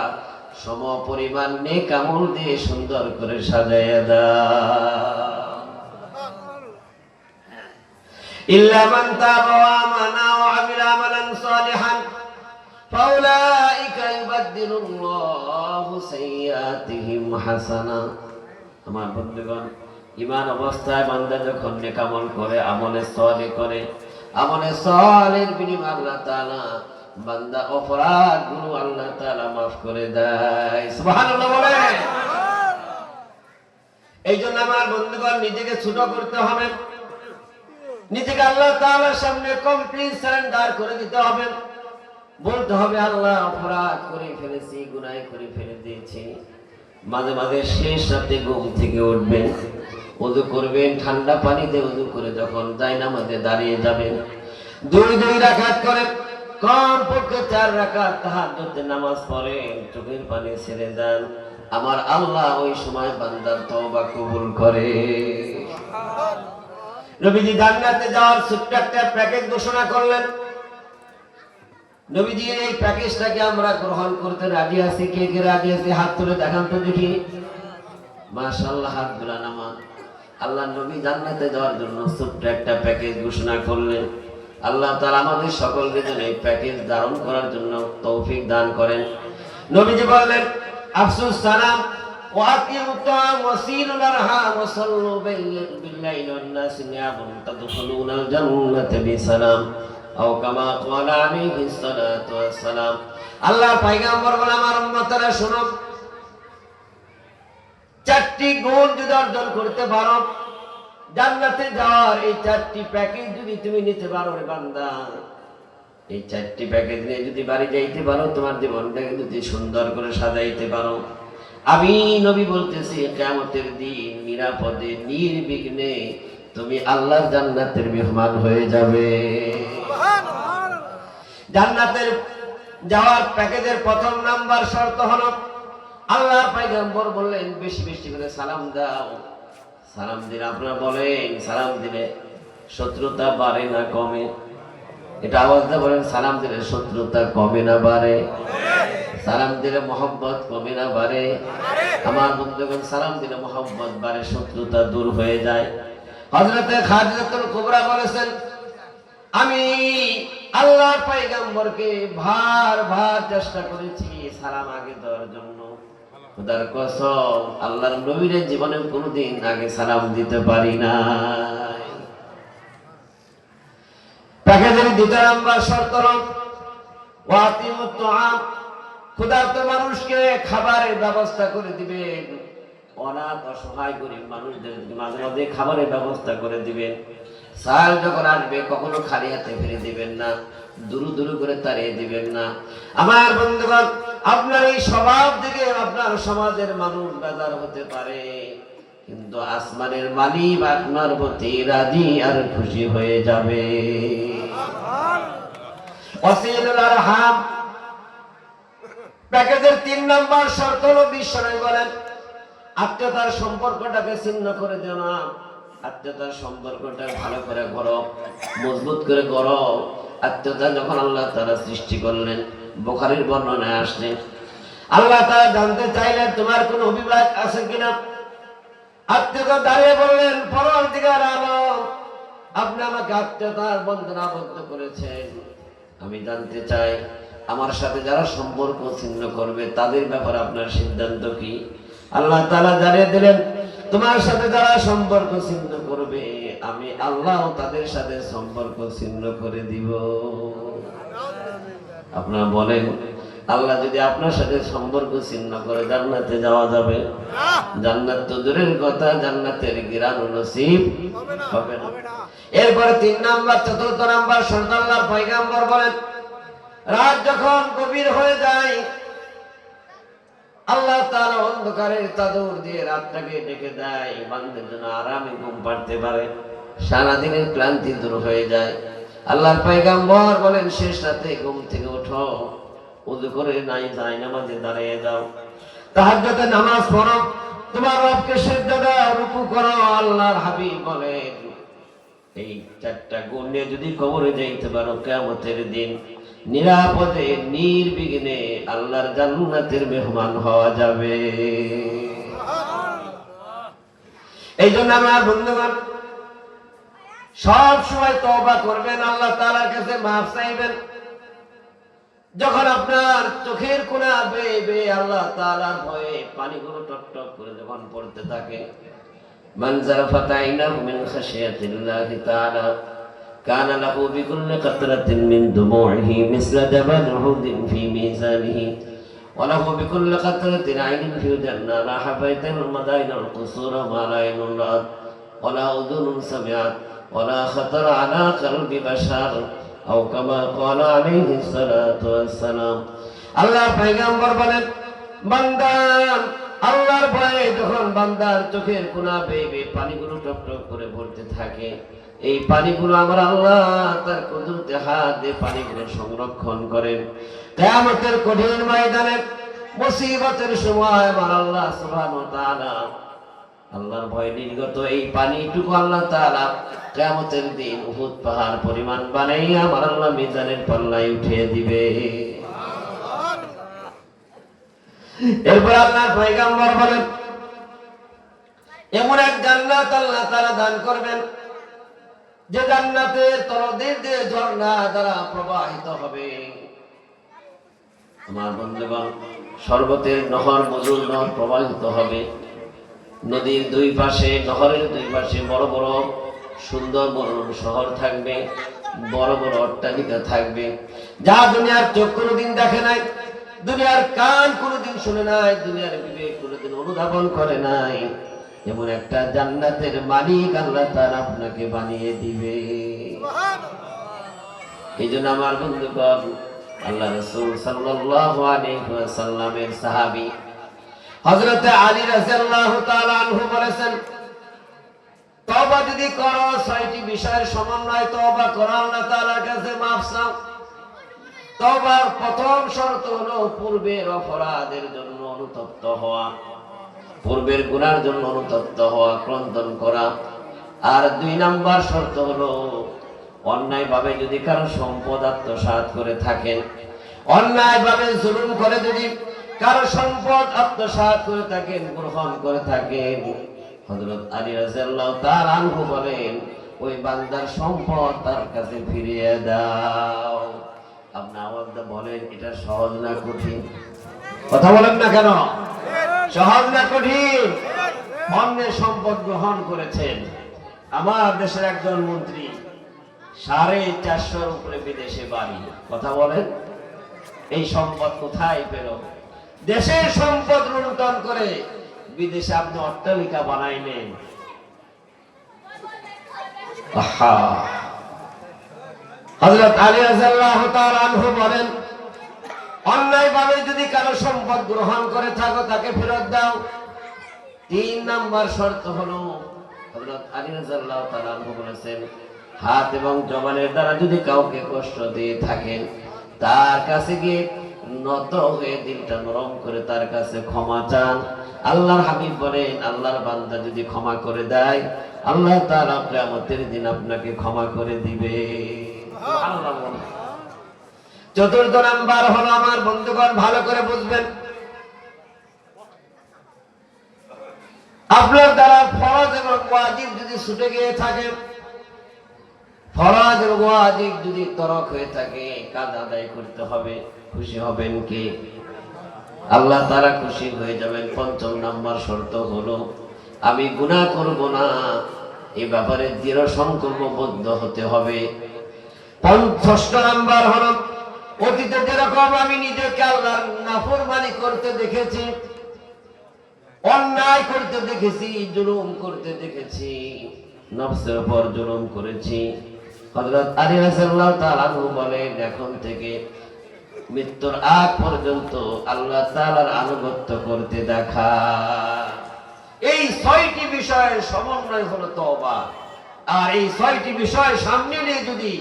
S1: সমপরিমাণ নেক আমল দিয়ে সুন্দর করে সাজায়া দাও। ইল্লা মান তাবা ওয়া আমানা ওয়া আমিলা আমালান সালিহান ফাউলাইকা ইউবাদদিলুল্লাহু সাইয়্যাতিহিম হাসানা। আমার বন্ধুগণ, ঈমান অবস্থায় বান্দা যখন নেক আমল করে, আমলে সালেহ করে, আমলে সালেহের বিনিময়ে আল্লাহ তাআলা বান্দা অপরাধগুলো আল্লাহ তাআলা maaf করে দেয়। সুবহানাল্লাহ বলেন। এই জন্য আমার বন্ধুগণ, নিজেকে ছোট করতে হবে, নিজেকে আল্লাহ তাআলার সামনে কমপ্লিট সারেন্ডার করে দিতে হবে। বলতে হবে, আল্লাহ অপরাধ করে ফেলেছি, গুনাহ করে ফেলে দিয়েছি, মাঝে মাঝে শেষ রাতে ঘুম থেকে উঠবেন, ওযু করবেন, ঠান্ডা পানি দিয়ে ওযু করে যখন জায়নামাজে দাঁড়িয়ে যাবেন, দুই রাকাত করে কমপক্ষে 4 রাকাত তাহাজ্জুদের নামাজ পড়েন, চোখের পানি ছেড়ে যান, আমার আল্লাহ ওই সময় বান্দার তওবা কবুল করে। নবীজি জান্নাতে যাওয়ার ছোট্ট একটা প্যাকেজ ঘোষণা করলেন। নবীজির এই প্যাকেজটাকে আমরা গ্রহণ করতে রাজি আছি? কে কে রাজি আছে হাত তুলে দেখান তো দেখি। মাশাআল্লাহ, হাত তোলা নামা। আল্লাহ নবী জান্নাতে যাওয়ার জন্য ছোট্ট একটা প্যাকেজ ঘোষণা করলেন। আল্লাহ তাআলা আমাদের সকলকে যেন এই প্যাকেজ ধারণ করার জন্য তৌফিক দান করেন। নবীজি বললেন, আফসুস সালাম ওয়া আকিমুত তাআম ওয়াসিলুল আরহাম ওয়া সাল্লু বিল-লাইলি ওয়ান-নাসি নিয়াবুন তাদখুলুনাল জান্নাতা বিসালাম আও কামা ক্বালা আলাইহিস সালাতু ওয়াস সালাম। আল্লাহর পয়গম্বর বলেন, আমার উম্মতরা শুনো, 4টি গুণ যদি অর্জন করতে পারো, জান্নাতে যাওয়ার এই 4টি প্যাকেজ যদি তুমি নিতে পারো রে বান্দা, এই 4টি প্যাকেজ নিয়ে যদি বাড়ি যাইতে পারো, তোমার জীবনটাকে যদি সুন্দর করে সাজাইতে পারো, আমি নবী বলতেছি কিয়ামতের দিন নিরাপদে নির্বিঘ্নে তুমি আল্লাহর জান্নাতের মেহমান হয়ে যাবে। জান্নাতের যাওয়ার প্যাকেজের প্রথম নাম্বার শর্ত হলো, আল্লাহর পয়গম্বর বললেন বেশি বেশি করে সালাম দাও। সালাম দিলে, আপনারা বলেন সালাম দিলে শত্রুতা বাড়ে না কমে? এটা আওয়াজ দিয়ে বলেন, সালাম দিলে শত্রুতা কমে না বাড়ে? সালাম দিলে মহব্বত কমে না বাড়ে? আমার বন্ধুগণ, সালাম দিলে মহব্বত বাড়ে, শত্রুতা দূর হয়ে যায়। হযরতে খাদিজাতুল কুবরা বলেছেন, আমি আল্লাহর পয়গম্বরকে ভার চেষ্টা করেছি সালাম আগে দেওয়ার জন্য। খোদার কসম, আল্লাহর নবীর জীবনে কোনোদিন আগে সালাম দিতে পারি না। প্যাকেজের 2 নাম্বার শর্ত হলো ওয়াতিমুত তাআম, ক্ষুধার্ত মানুষকে খাবারের ব্যবস্থা করে দিবেন। অনাথ অসহায় গরিব মানুষদের মাঝে মাঝে খাবারের ব্যবস্থা করে দিবেন। সাল যখন আসবে কখনো খালি হাতে ফিরে দিবেন না, দুরু করে তাড়িয়ে দিবেন না। আমার বন্ধুগণ, আপনার এই স্বভাব থেকে আপনার সমাজের মানুষ বেজার হতে পারে, কিন্তু আসমানের মালিক আপনার প্রতি রাজি আর খুশি হয়ে যাবে। ওয়াসিলুল আরহাম, প্যাকেজের 3 নাম্বার শর্ত হলো, বিশ্বনবী বলেন, আত্মীয়তার সম্পর্কটাকে ছিন্ন করে দিও না। আত্মীয়তার সম্পর্কটা ভালো করে করো, মজবুত করে করো। আত্মীয়তা যখন আল্লাহ তাআলা সৃষ্টি করলেন, বুখারীর বর্ণনায় আসছে, আল্লাহ তাআলা জানতে চাইলেন তোমার কোনো অভিভাবক আছে কিনা। আত্মীয়তা দাঁড়িয়ে বললেন, পরওয়ারদিগার আলম, আপনি আমাকে আত্মীয়তার বন্ধনে আবদ্ধ করেছেন, আমি জানতে চাই আমার সাথে যারা সম্পর্ক ছিন্ন করবে তাদের ব্যাপারে আপনার সিদ্ধান্ত কি। আল্লাহ তাআলা জানিয়ে দিলেন, তোমার সাথে যারা সম্পর্ক ছিন্ন করবে আমি আল্লাহ তাদের সাথে সম্পর্ক ছিন্ন করে দিব। আপনারা বলেন, আল্লাহ যদি আপনার সাথে সম্পর্ক ছিন্ন করে জান্নাতে যাওয়া যাবে? জান্নাত তো দূরের কথা, জান্নাতের ঘ্রাণ নসিব হবে না। এরপরে 3 নাম্বার 4র্থ নাম্বার শর্ত, আল্লাহর পয়গম্বর বলেন, রাত যখন গভীর হয়ে যায়, আল্লাহ তাআলা অন্ধকারের চাদর দিয়ে রাতটাকে ঢেকে দেয়, বান্দার যেন আরামে ঘুম পাড়তে পারে, সারাদিনের ক্লান্তি দূর হয়ে যায়। আল্লাহর পয়গম্বর বলেন, শেষ রাতে ঘুম থেকে ওঠো, ওযু করে জায়নামাজে দাঁড়িয়ে যাও, তাহাজ্জুদের নামাজ পড়ো, তোমার রবকে সিজদা দাও, রুকু করো। আল্লাহর হাবিব বলেন, এই 4টা গুণ নিয়ে যদি কবরে যাইতে পারো, কিয়ামতের দিন নিরাপদে নির্বিঘ্নে আল্লাহর জান্নাতের মেহমান হওয়া যাবে। এই জন্য আমার বন্ধুগণ, সব সময় তওবা করবেন, আল্লাহ তাআলার কাছে মাফ চাইবেন। যখন আপনার চোখের কোণা বেয়ে বেয়ে আল্লাহ তাআলার ভয়ে পানিগুলো টপটপ করে যখন পড়তে থাকে, মান জারাফাত আইনাহু মিন খাশিয়াতিল্লাহি তাআলা কানা লাহু বিকুল্লি কাতরাতিন মিন দুমুইহি মিসলা জাবাল উহুদিন ফি মিজানিহি ওয়া লাহু বিকুল্লি কাতরাতিন আইনিন ফি জান্নাহ লা হাবাইতাল মাদাইনাল কুসুরা মা লা আইনুন রাআত ওয়া লা উযুনুন সামিআত ওয়া লা খাতারা আলা কলবি বাশার আও কামা ক্বালা আলাইহিস সালাতু ওয়াস সালাম। আল্লাহ পয়গম্বর বলেন, বান্দা আল্লাহর ভয়ে যখন বান্দার চোখের কোনা বেয়ে পানিগুলো টপ টপ করে পড়তে থাকে, এই পানিগুলো আমার আল্লাহ তার কুদরতে হাত দিয়ে পানিগুলো সংরক্ষণ করেন। কিয়ামতের কঠিন ময়দানে মুসিবতের সময় আমার আল্লাহ সুবহানাহু ওয়া তাআলা আল্লাহর ভয় নির্গত এই পানিটুকু আল্লাহ তাআলা কিয়ামতের দিন উহুদ পাহাড় পরিমাণ বানাইয়া আমার আল্লাহ মিজানের পাল্লায় উঠিয়ে দিবে। এরপর আল্লাহর পয়গম্বর বলেন, এমন এক জান্নাত আল্লাহ তাআলা দান করবেন যে জান্নাতের তলদেশ দিয়ে ঝর্ণা দ্বারা প্রবাহিত হবে। আমার বন্ধুগণ, শরবতের নহর, মধুর নহর প্রবাহিত হবে। নদীর দুই পাশে, নহরের দুই পাশে বড় বড় সুন্দর মনোরম শহর থাকবে, বড় বড় অট্টালিকা থাকবে, যা দুনিয়ার চোখ কোনোদিন দেখে নাই, দুনিয়ার কান কোনোদিন শুনে নাই, দুনিয়ার বিবেক কোনোদিন অনুধাবন করে নাই। এমন একটা জান্নাতের মালিক আল্লাহ তাআলা আপনাকে বানিয়ে দিবে। এই জন্য আমার বন্ধুগণ, আল্লাহ রাসূল সাল্লাল্লাহু আলাইহি ওয়াসাল্লামের সাহাবী হযরত আলী রাদিয়াল্লাহু তাআলা আনহু বলেছেন, তওবা যদি করো, ছয়টি বিষয়ের সমন্বয়ে তওবা করো, আল্লাহ তাআলার কাছে মাফ চাও। তওবার প্রথম শর্ত হলো পূর্বের অপরাধের জন্য অনুতপ্ত হওয়া, পূর্বের গুনার জন্য অনুতপ্ত হওয়া, ক্রন্দন করা। আর 2 নাম্বার শর্ত হলো অন্যায়ভাবে যদি কারো সম্পদ আত্মসাৎ করে থাকেন, অন্যায়ভাবে জুলুম করে যদি কারো সম্পদ আত্মসাৎ করে থাকেন, গ্রহণ করে থাকেন, হযরত আলী রাদিয়াল্লাহু তাআলা আনহু বলেন, ওই বান্দার সম্পদ তার কাছে ফিরিয়ে দাও। আপনি আওয়াজটা বলেন, এটা সহজ না কঠিন? কথা বলেন না কেন? সহজ না কঠিন? অন্যের সম্পদ গ্রহণ করেছেন। আমার দেশের একজন মন্ত্রী 450 উপরে বিদেশে বাড়ি। কথা বলেন, এই সম্পদ কোথায় পেল? দেশের সম্পদ লুণ্ঠন করে বিদেশে আপনি অট্টালিকা বানাইলেন। হযরত আলী রাদিয়াল্লাহু তাআলা আনহু বলেন, অন্যায়ভাবে যদি কারো সম্পদ গ্রহণ করে থাকো, তাকে ফেরত দাও। 3 নাম্বার শর্ত হলো, হযরত আলী রাদিয়াল্লাহু তাআলা আনহু বলেছেন, হাত এবং জবানের দ্বারা যদি কাউকে কষ্ট দিয়ে থাকেন, তার কাছে গিয়ে নত হয়ে দিলটা নরম করে তার কাছে ক্ষমা চান। আল্লাহর হাবিব বলেন, আল্লাহর বান্দা যদি ক্ষমা করে দেয়, আল্লাহ তাআলা কিয়ামতের দিন আপনাকে ক্ষমা করে দিবে। সুবহানাল্লাহ। 4th নাম্বার হলো, আমার বন্ধুগণ ভালো করে বুঝবেন, আপনার দ্বারা ফরজ এবং ওয়াজিব যদি ছুটে গিয়ে থাকে, ফরজ এবং ওয়াজিব যদি তরক হয়ে থাকে, কাজ আদায় করতে হবে। খুশি হবেন কে? আল্লাহ তাআলা খুশি হয়ে যাবেন। 5ম নাম্বার শর্ত হলো, আমি গুনাহ করব না, এই ব্যাপারে দৃঢ় সংকল্পবদ্ধ হতে হবে। 6ষ্ঠ নাম্বার হলো, অতীতে যেরকম আমি নিজেকে আল্লাহর নাফরমানি করতে দেখেছি, অন্যায় করতে দেখেছি, জুলুম করতে দেখেছি, নফসের উপর জুলুম করেছি, হযরত আলী রাদিয়াল্লাহু তাআলা আনহু বলেন, এখন থেকে মৃত্যুর আগ পর্যন্ত আল্লাহ তাআলার আনুগত্য করতে দেখা। এই 6টি বিষয়ের সমন্বয় হলো তওবা। আর এই 6টি বিষয় সামনে নিয়ে যদি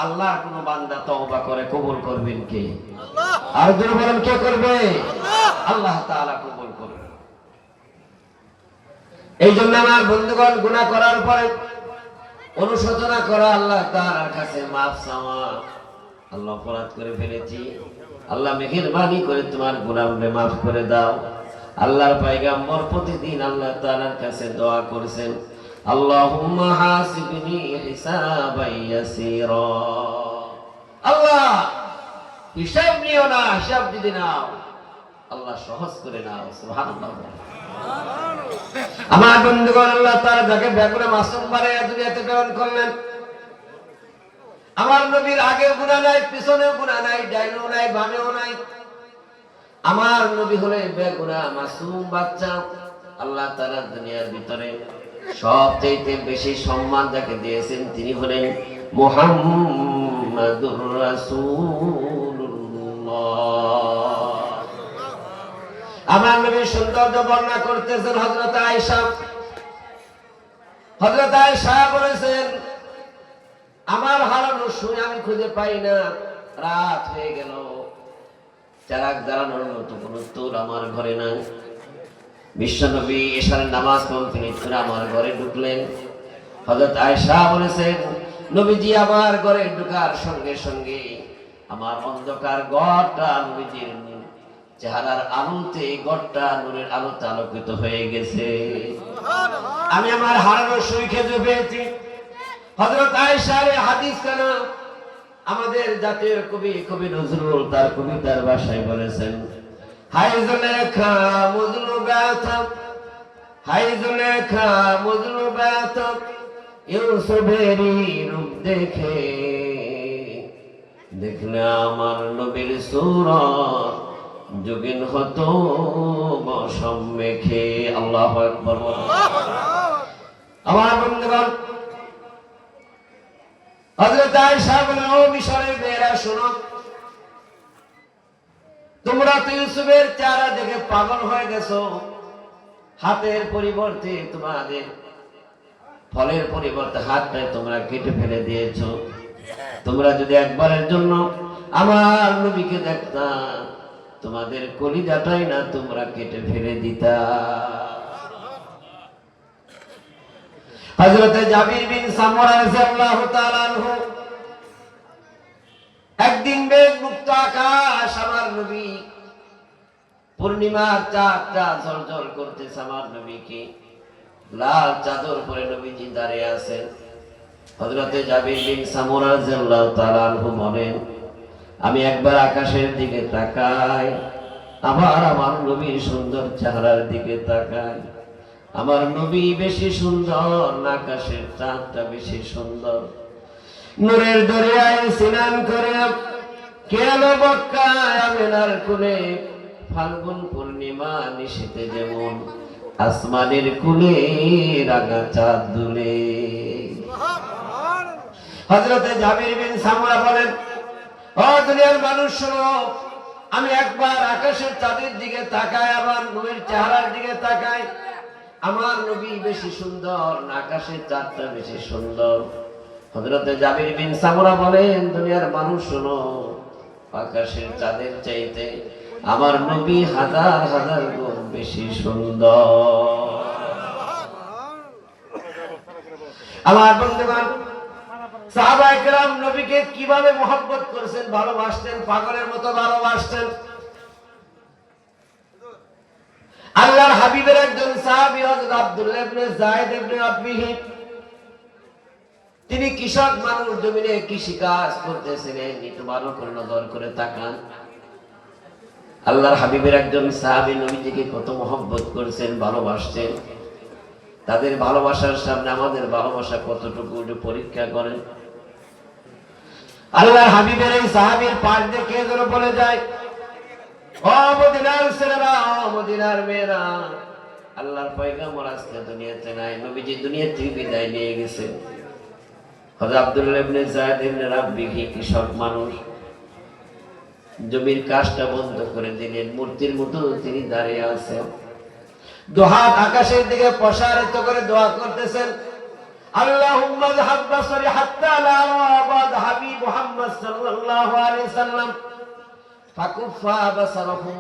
S1: আল্লাহর কোন বান্দা তওবা করে, কবুল করবেন কে? আল্লাহ। আর যদি বলেন কে করবে? আল্লাহ তাআলা কবুল করবে। এই জন্য আমার বন্ধুগণ, গুনাহ করার পরে অনুশোচনা করা, আল্লাহ তাআলার কাছে মাফ চাওয়া। আল্লাহ অপরাধ করে ফেলেছি, আল্লাহ মেহেরবানি করে তোমার গুনাহকে মাফ করে দাও। আল্লাহর পয়গম্বর প্রতিদিন আল্লাহ তাআলার কাছে দোয়া করেছেন, আল্লাহুম্মা হাসিবনি হিসাবান ইয়াসীরা। আল্লাহ হিসাব নিও না, হিসাব যদি নাও আল্লাহ সহজ করে নাও। সুবহানাল্লাহ। আমার বন্ধুগণ, আল্লাহ তাআলা যাকে বেগুনে মাসুম বানায়া দুনিয়াতে প্রেরণ করলেন, আমার নবীর আগের গুনাহ নাই, পিছনেও গুনাহ নাই, ডাইনেও নাই, বামেও নাই। আমার নবী হলে বেগুনাহ মাসুম বাচ্চা। আল্লাহ তাআলা দুনিয়ার ভিতরে সবচেয়ে বেশি সম্মান যাকে দিয়েছেন, তিনি হলেন মুহাম্মাদুর রাসূলুল্লাহ। আমার নবীর সৌন্দর্য বর্ণনা করতেছেন হযরত আয়েশা। হযরত আয়েশা বলেছেন, আমার হারানো সুই আমি খুঁজে পাই না, রাত হয়ে গেল, চারাক জ্বালানোর মতো কোনো তোর আমার ঘরে নাই। বিশ্বনবী এশার নামাজ কমপ্লিট করে আমার ঘরে ঢুকলেন। হযরত আয়েশা বলেছেন, নবীজি আমার ঘরে ঢোকার সঙ্গে সঙ্গে আমার অন্ধকার ঘরটা নবীজির চেহারার আলোতে, ঘরটা নূরের আলোতে আলোকিত হয়ে গেছে। আমি আমার হারানো সুই খুঁজে পেয়েছি। হযরত আয়েশার হাদিস কেন আমাদের জাতীয় কবি নজরুল তার কবিতার ভাষায় বলেছেন, হাই জুলেখা মজলুবাতা, হাই জুলেখা মজলুবাতা, ইউসুফেরই রূপ দেখে, দেখলে আমার নবীর সূরত যোগিন হতো সম্মেখে। আল্লাহু আকবার। আমার বন্ধুগণ, হযরত আয়েশা বলেন, ও মিশরের মেয়েরা শোনো, তোমরা তো ইউসুফের চেহারা দেখে পাগল হয়ে গেছো। হাতের পরিবর্তে তোমাদের ফলের পরিবর্তে হাতটাই তোমরা কেটে ফেলে দিয়েছো। তোমরা যদি একবারের জন্য আমার নবীকে দেখতা, তোমাদের কলিজাটাই না তোমরা কেটে ফেলে দিতা। হযরত জাবির বিন সামুরা রাদিয়াল্লাহু তাআলা আনহু, একদিন মেঘ মুক্ত আকাশ, আমার নবী পূর্ণিমার চাঁদটা ঝলঝল করতেছে, আমার নবীকে লাল চাদর পরে নবীজি দাঁড়িয়ে আছেন। হযরত জাবির বিন সামুরা রাদিয়াল্লাহু তাআলা আনহু বলেন, আমি একবার আকাশের দিকে তাকাই, আবার আমার নবীর সুন্দর চেহারার দিকে তাকাই। আমার নবী বেশি সুন্দর না আকাশের চাঁদটা বেশি সুন্দর? নূরের দরিয়ায় স্নান করে কেন মক্কায় আমিনার কোলে ফাল্গুন পূর্ণিমা নিশীথে যেমন আসমানের কুলে রাঙা চাঁদ দুলে। হযরত জাবির বিন সামুরা বলেন, ও দুনিয়ার মানুষ শোনো, আমি একবার আকাশের চাঁদের দিকে তাকাই, আবার নবীর চেহারার দিকে তাকাই, আমার নবী বেশি সুন্দর না আকাশের চাঁদটা বেশি সুন্দর? হযরত জাবির বিন সামুরা বলেন, দুনিয়ার মানুষ শোনো, আকাশের চাঁদের চাইতে আমার নবী হাজার হাজার গুণ বেশি সুন্দর। আমার বন্ধুগণ, সাহাবায়ে কেরাম নবীকে কিভাবে মহব্বত করেছেন, ভালোবাসতেন, পাগলের মতো ভালোবাসতেন। আল্লাহর হাবিবের একজন সাহাবী হযরত আব্দুল্লাহ ইবনে যায়েদ ইবনে আবিহি, তিনি কৃষক মানুষ, জমিনে কৃষি কাজ করতেছিলেন। একটু ভালো করে নজর করে তাকান, আল্লাহর হাবিবের একজন সাহাবী নবীজিকে কত মহব্বত করেছেন, ভালোবাসতেন। তাদের ভালোবাসার সামনে আমাদের ভালোবাসা কতটুকু পরীক্ষা করেন। আল্লাহর হাবিবের এই সাহাবীর পাশ দিয়ে কে যেন বলে যায়, ও মদিনার ছেলেরা, ও মদিনার মেয়েরা, আল্লাহর পয়গম্বর আজকে দুনিয়াতে নাই, নবীজি দুনিয়া থেকে বিদায় নিয়ে গেছে। হযরত আব্দুল্লাহ ইবনে যায়েদ ইবনে রাবিহি কৃষক মানুষ, জমির কাজটা বন্ধ করে দিলেন, মূর্তির মতো তিনি দাঁড়িয়ে আছেন, দুহাত আকাশের দিকে প্রসারিত করে দোয়া করতেছেন, আল্লাহুম্মা যাহাব বাসরি হাত্তা লা আরাবাদ হাবিব মুহাম্মদ সাল্লাল্লাহু আলাইহি সাল্লাম ফাকুফা বাসারহু।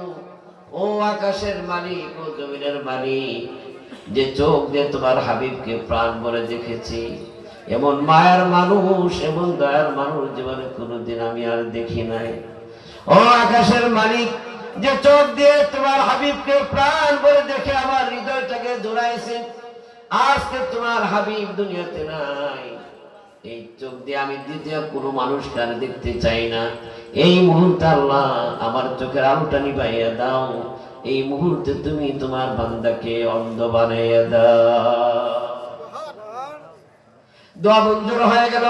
S1: ও আকাশের মালিক, ও জমিনের মালিক, যে চোখ দিয়ে তোমার হাবিবকে প্রাণ ভরে দেখেছি, এমন মায়ার মানুষ, এমন দয়ার মানুষ জীবনে কোনোদিন আমি আর দেখি নাই। ও আকাশের মালিক, যে চোখ দিয়ে তোমার হাবিবকে প্রাণ ভরে দেখে আমার হৃদয়টাকে জোড়াইছে, আজকে তোমার হাবিব দুনিয়াতে নাই, এই চোখ দিয়ে আমি দ্বিতীয় কোনো মানুষকে আর দেখতে চাই না। এই মুহূর্তে আল্লাহ আমার চোখের আলোটা নিভাইয়া দাও, এই মুহূর্তে তুমি তোমার বান্দাকে অন্ধ বানাইয়া দাও। দোয়া মঞ্জুর হয়ে গেল।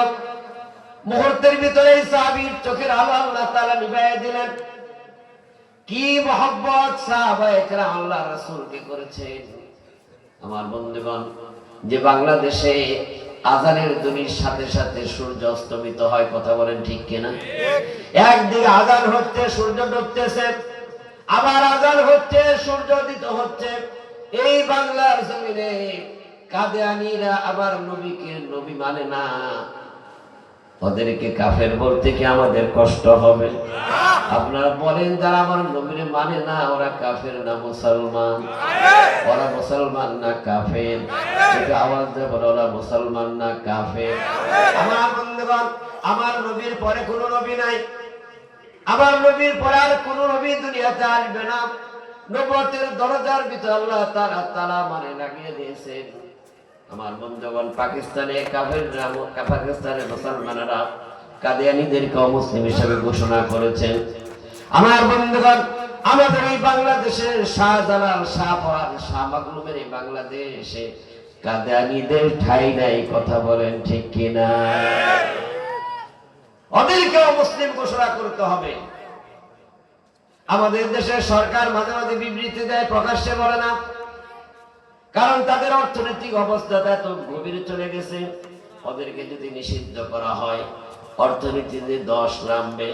S1: মুহূর্তের ভিতরে সাহাবীর চোখের আলো আল্লাহ তাআলা নিভাইয়া দিলেন। কি মহব্বত সাহাবায়ে কেরাম আল্লাহ রাসূলকে করেছেন। আমার বন্ধুগণ, যে বাংলাদেশে আজানের ধ্বনির সাথে সাথে সূর্য অস্তমিত হয়, কথা বলেন ঠিক কিনা? একদিকে আজান হচ্ছে, সূর্য ডুবতেছে, আবার আজান হচ্ছে, হচ্ছে, সূর্যোদিত হচ্ছে এই বাংলার জমিনে। কাদিয়ানীরা আবার নবীকে নবী মানে না, ওদেরকে কাফের বলতে কি আমাদের কষ্ট হবে? আপনারা বলেন যারা আমার নবীরে মানে না ওরা কাফের না মুসলমান? ওরা মুসলমান না কাফের? একটু আওয়াজ দিয়ে বলো, ওরা মুসলমান না কাফের? আমার বন্ধুগণ, আমার নবীর পরে কোনো নবী নাই, আমার নবীর পরে আর কোনো নবী দুনিয়াতে আসবে না। নবুয়তের দরজার ভিতর আল্লাহ তাআলা মানে লাগিয়ে দিয়েছেন। আমার বন্ধুগণ, পাকিস্তানে কাফেররা, পাকিস্তানের মুসলমানেরা কাদিয়ানীদেরকে অমুসলিম হিসেবে ঘোষণা করেছেন। আমার বন্ধুগণ, আমাদের এই বাংলাদেশের শাহজালাল, শাহপাল, শাহ মাকলুমের এই বাংলাদেশে কাদিয়ানীদের ঠাঁই নাই। কথা বলেন ঠিক কিনা? ওদেরকে অমুসলিম ঘোষণা করতে হবে। আমাদের দেশের সরকার মাঝে মাঝে বিবৃতি দেয়, প্রকাশ্যে বলে না, কারণ তাদের অর্থনৈতিক অবস্থা এত গভীরে চলে গেছে। ওদেরকে যদি নিষিদ্ধ করা হয় অর্থনীতিতে ধস নামবে।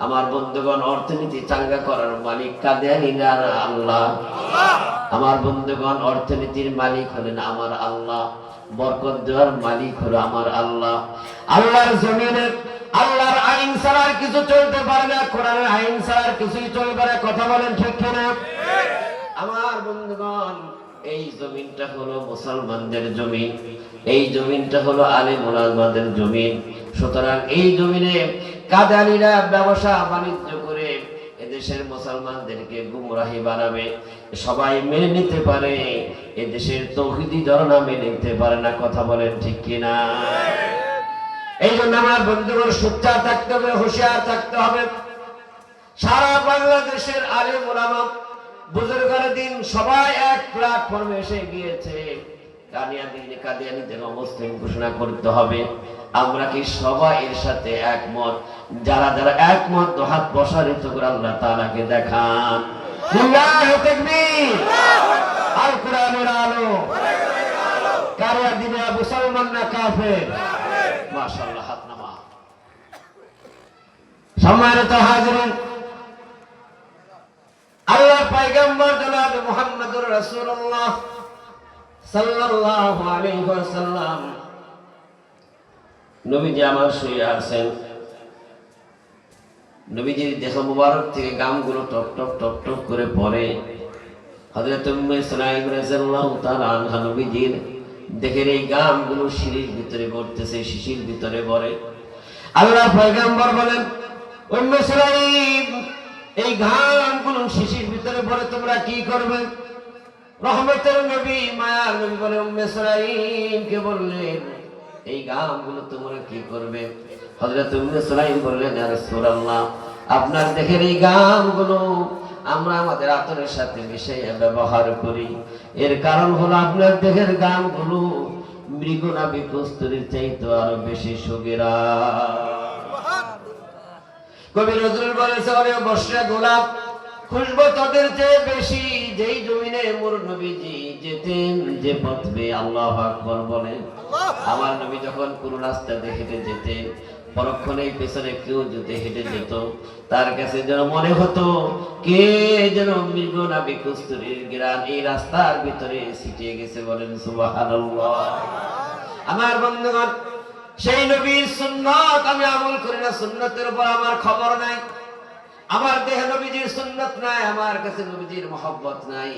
S1: আমার বন্ধুগণ, অর্থনীতি চাঙ্গা করার মালিক কাদিয়ানীরা না আল্লাহ? আমার বন্ধুগণ, অর্থনীতির মালিক হলেন আমার আল্লাহ, বরকত দেওয়ার মালিক হলো আমার আল্লাহ। আল্লাহর জমিনে আল্লাহর আইন ছাড়া কিছু চলতে পারে না, কোরআনের আইন ছাড়া কিছুই চলবে না। কথা বলেন ঠিক কিনা? আমার বন্ধুগণ, এই জমিনটা হলো মুসলমানদের জমিন, এই জমিনটা হলো আলেম ওলামাদের জমিন। সুতরাং এই জমিনে কাদিয়ানীরা ব্যবসা বাণিজ্য করে এদেশের মুসলমানদেরকে গুমরাহি বানাবে। সবাই মেনে নিতে পারে, এদেশের তৌহিদি ধারণা মেনে নিতে পারে না। কথা বলেন ঠিক কিনা? এই জন্য আমার বন্ধুগণ, সোচ্চার থাকতে হবে, হুঁশিয়ার থাকতে হবে। সারা বাংলাদেশের আলেম ওলামা, বুজুর্গান দিন সবাই এক প্ল্যাটফর্মে এসে গিয়েছে। কাদিয়ানীদের অমুসলিম ঘোষণা করতে হবে। আমরা কি সবাই এর সাথে একমত? যারা যারা একমত হাত প্রসারিত করে আল্লাহ তাআলাকে দেখান। লিল্লাহি তাকবীর। আল কোরআনের আলো, কাদিয়ানীরা মুসলমান না কাফের? মাশাআল্লাহ, হাত নামা। সম্মানিত হাজিরিন, আল্লাহর পয়গম্বর জনাব মুহাম্মদুর রাসূলুল্লাহ সাল্লাল্লাহু আলাইহি ওয়াসাল্লাম নবীজি আমার শুয়ে আছেন। নবীজির দেহ মুবারক থেকে গামগুলো টপ টপ টপ টপ করে পড়ে। হযরত উম্মে সুলাইম রাদিয়াল্লাহু তাআলা আনহা নবীজির দেখেন এই গামগুলো শিরির ভিতরে পড়তেছে, শিশির ভিতরে পড়ে। আল্লাহর পয়গম্বর বলেন, উম্মে সুলাইম, এই ঘামগুলো শিশির ভিতরে পড়ে তোমরা কি করবে? রহমতের নবী, মায়ার নবী বলে উম্মে সুলাইমকে বললেন, এই ঘামগুলো তোমরা কি করবে? হযরত উম্মে সুলাইম বললেন, ইয়া রাসূলুল্লাহ, আপনার দেখেন এই ঘামগুলো আমরা আমাদের আতরের সাথে মিশিয়ে ব্যবহার করি। এর কারণ হলো আপনার দেহের ঘামগুলো মৃগনাভি কস্তুরীর চাইতে আরো বেশি সুগেরা। কবি নজরুল বলেছে, ওরে বর্ষা গোলাপ খুশবু তাদের চেয়ে বেশি, যেই জমিনে মোর নবীজি যেতেন যে পথে। আল্লাহু আকবার বলেন। আমার নবী যখন কোন রাস্তাতে হেঁটে যেতেন, পরক্ষণে পেছনে কেউ যদি হেঁটে যেত, তার কাছে যেন মনে হতো কে যেন মৃগনাভি কস্তুরীর ঘ্রাণ এই রাস্তার ভিতরে ছিটিয়ে গেছে। বলেন সুবহানাল্লাহ। আমার বন্ধুগণ, সেই নবীর সুন্নাত আমি আমল করি না, সুন্নতের উপর আমার খবর নাই, আমার দেহে নবীজির সুন্নাত নাই, আমার কাছে নবীজির মহব্বত নাই।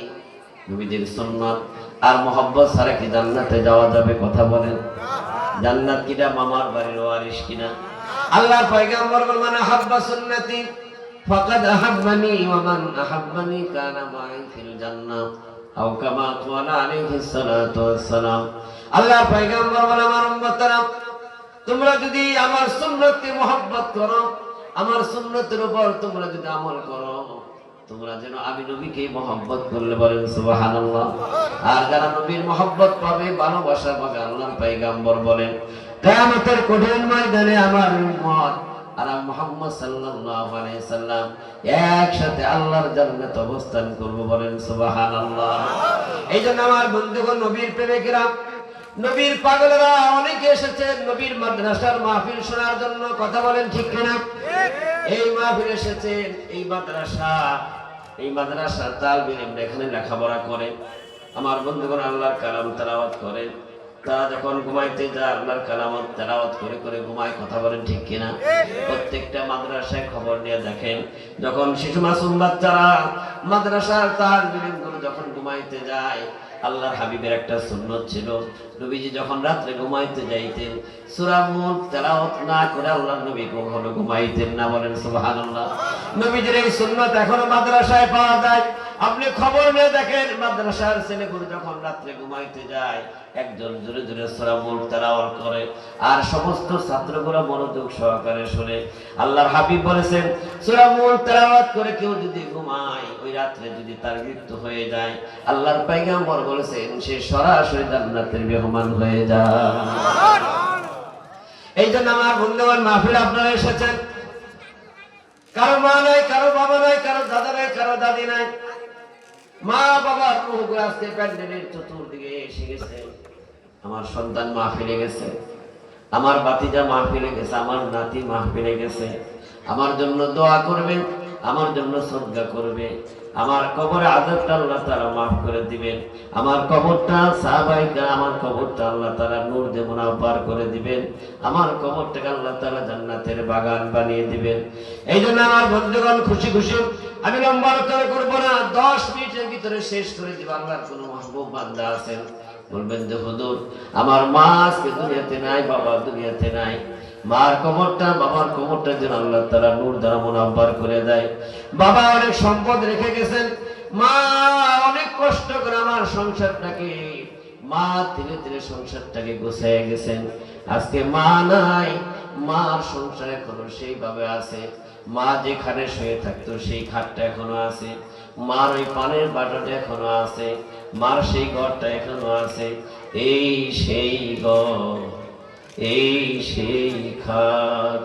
S1: নবীজির সুন্নাত আর মহব্বত ছাড়া কি জান্নাতে যাওয়া যাবে? কথা বলেন। জান্নাত কিটা মামার বাড়ির ওয়ারিশ কিনা? আল্লাহর পয়গম্বর বলেন, মান আহাব্বা সুন্নতি ফাকাদ আহাব্বানি ওয়া মান আহাব্বানি কানা মাই ফিল জান্নাহ আও কামা ক্বালা আলাইহিস সালাতু ওয়াস সালাম। আল্লাহর পয়গম্বর বলেন, আমার উম্মতরা, তোমরা যদি আমার সুন্নতকে মহব্বত করো, আমার সুন্নতের উপর তোমরা যদি আমল করো, তোমরা যেন আমি নবীকে মহব্বত করলে। বলেন সুবহানাল্লাহ। আর যারা নবীর মহব্বত পাবে, ভালোবাসা পাবে, আল্লাহর পয়গম্বর বলেন কিয়ামতের কঠিন ময়দানে আমার উম্মত আর মুহাম্মদ সাল্লাল্লাহু আলাইহি সাল্লাম একসাথে আল্লাহর জান্নাতে অবস্থান করবে। বলেন সুবহানাল্লাহ। এইজন্য আমার বন্ধুগণ, নবীর প্রেমিকেরা, নবীর পাগলেরা অনেকে এসেছেন নবীর মাদ্রাসার মাহফিল শোনার জন্য। কথা বলেন ঠিক কিনা? এই মাহফিল এসেছেন, এই মাদ্রাসা এই মাদ্রাসার তালিব এখানে লেখাপড়া করে, আমার বন্ধুগণ আল্লাহর কালাম তেলাওয়াত করে। তারা যখন ঘুমাইতে যায় আল্লাহর কালাম তেলাওয়াত করে করে ঘুমায়। কথা বলেন ঠিক কিনা? প্রত্যেকটা মাদ্রাসায় খবর নিয়ে দেখেন, যখন শিশু মাসুম বাচ্চারা মাদ্রাসার তালিবগুলো যখন ঘুমাইতে যায়, আল্লাহর হাবিবের একটা সুন্নত ছিল, নবীজি যখন রাত্রে ঘুমাইতে যাইতেন সূরা মুলক তেলাওয়াত না করে আল্লাহর নবী কখনো ঘুমাইতেন না। বলেন সুবহানাল্লাহ। নবীজির এই সুন্নত এখনো মাদ্রাসায় পাওয়া যায়। আপনি খবর নিয়ে দেখেন, মাদ্রাসার ছেলেগুলো যখন রাত্রে ঘুমাইতে যায় একজন জোরে জোরে সূরা মুলক তেলাওয়াত করে, আর সমস্ত ছাত্রগুলো মনোযোগ সহকারে শুনে। আল্লাহর হাবিব বলেছেন, সূরা মুলক তেলাওয়াত করে কেউ যদি ঘুমায়, ওই রাত্রে যদি তার মৃত্যু হয়ে যায়, আল্লাহর পয়গম্বর বলেছেন সে সরাসরি জান্নাতের মেহমান হয়ে যায়। এই জন্য আমার বন্ধুগণ মাহফিলে আপনারা এসেছেন, কারো মা নাই, কারো বাবা নাই, কারো দাদা নাই, কারো দাদি নাই, মা বাবার রূহগুলো আজকে প্যান্ডেলের চতুর্দিকে এসে গেছে। আমার সন্তান মাহফিলে গেছে, আমার বাতিজা মাহফিলে গেছে, আমার নাতি মাহফিলে গেছে। আমার জন্য দোয়া করবেন, আমার জন্য সদকা করবে। আমার কবরে আযাবটা আল্লাহ তাআলা মাফ করে দিবেন। আমার কবরটা সাহাবাইকা, আমার কবরটা আল্লাহ তাআলা নূর দিয়ে মুনাব্বার করে দিবেন। আমার কবরটাকে আল্লাহ তাআলা জান্নাতের বাগান বানিয়ে দিবেন। এই জন্য আমার বন্ধুগণ খুশি খুশি আমি লম্বা আলোচনা করবো না, 10 মিনিটের ভিতরে শেষ করে দিব। আল্লাহর কোনো মাহবুব বান্দা আছেন, বলবেন যে হুজুর আমার মা আজকে দুনিয়াতে নাই, বাবা দুনিয়াতে নাই, মার কবরটা বাবার কবরটা যেন আল্লাহ তাআলা নূর দ্বারা মুনাব্বার করে দেয়। বাবা অনেক সম্পদ রেখে গেছেন, মা অনেক কষ্ট করে আমার সংসারটাকে, মা ধীরে ধীরে সংসারটাকে গুছিয়ে গেছেন। আজকে মা নাই, মার সংসার এখনো সেইভাবে আছে। মা যেখানে শুয়ে থাকতো সেই খাটটা এখনো আছে, মার ওই পানের বাটাটা এখনো আছে, মার সেই ঘরটা এখনো আছে। এই সেই ঘর, এই সেই খাট,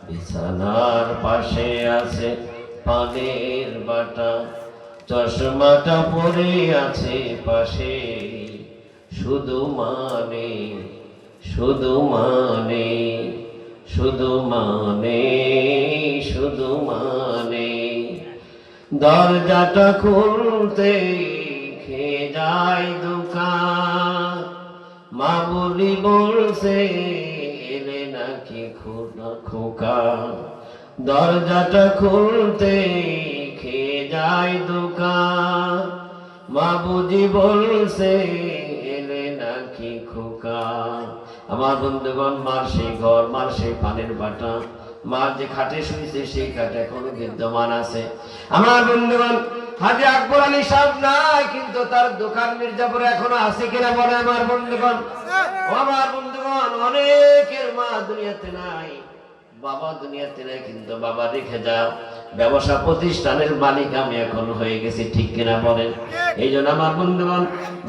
S1: বিছানার পাশে আছে পানের বাটা, চশমাটা পরে আছে পাশে। শুধু মানে, শুধু মানে, শুধু মানে, শুধু মানে, দরজাটা খুলতে খেয়ে যায় দোকান। মা বলি বলছে এলে নাকি খোকা, দরজাটা খুলতে খেয়ে যায় দোকান। মা বুঝি বলছে এলে নাকি খোকা। আমার বন্ধুগণ মার সেই ঘর, মার সেই পানের বাটা, মার যে খাটে শুয়েছে সেই খাট এখনো বিদ্যমান আছে। আমার বন্ধুগণ হাজী আকবর আলী সাহেব নাই, কিন্তু তার দোকান মির্জাপুরে এখনো আছে কিনা বলে আমার বন্ধুগণ। আমার বন্ধুগণ অনেকের মা দুনিয়াতে নাই, বাবা দুনিয়াতে নাই, কিন্তু বাবা রেখে যাও ব্যবসা প্রতিষ্ঠানের মালিক আমি এখন হয়ে গেছি, ঠিক কিনা বলেন। এই জন্য আমার বন্ধুগণ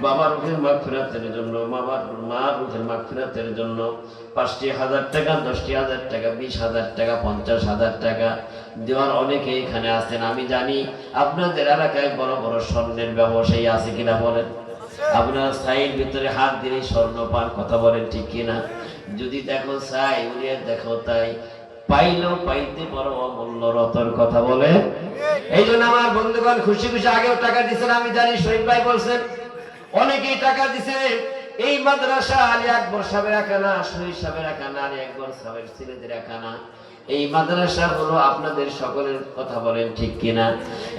S1: বাবার রূহের মাগফিরাতের জন্য, মার রূহের মাগফিরাতের জন্য 5,000 টাকা, 10,000 টাকা, 20,000 টাকা, 50,000 টাকা দেওয়ার অনেকে এখানে আছেন। আমি জানি আপনাদের এলাকায় বড় বড় স্বর্ণের ব্যবসায়ী আছে কিনা বলেন। আপনারা সাইড ভিতরে হাত দিলে স্বর্ণ পান, কথা বলেন ঠিক কিনা? যদি দেখো চাই উড়িয়ে দেখো তাই, পাইলেও পাইতে বড় অমূল্য রতন, কথা বলে। এই জন্য আমার বন্ধুগণ খুশি খুশি আগেও টাকা দিচ্ছেন, আমি জানি শহীদ ভাই বলছেন অনেকেই টাকা দিছে। এই মাদ্রাসা আলী আকবর সাহেবের একানা, শহীদ সাহেবের একানা, আলী আকবর সাহেবের ছেলেদের একানা। এই মাদ্রাসা হলো আপনাদের সকলের, কথা বলেন ঠিক কিনা?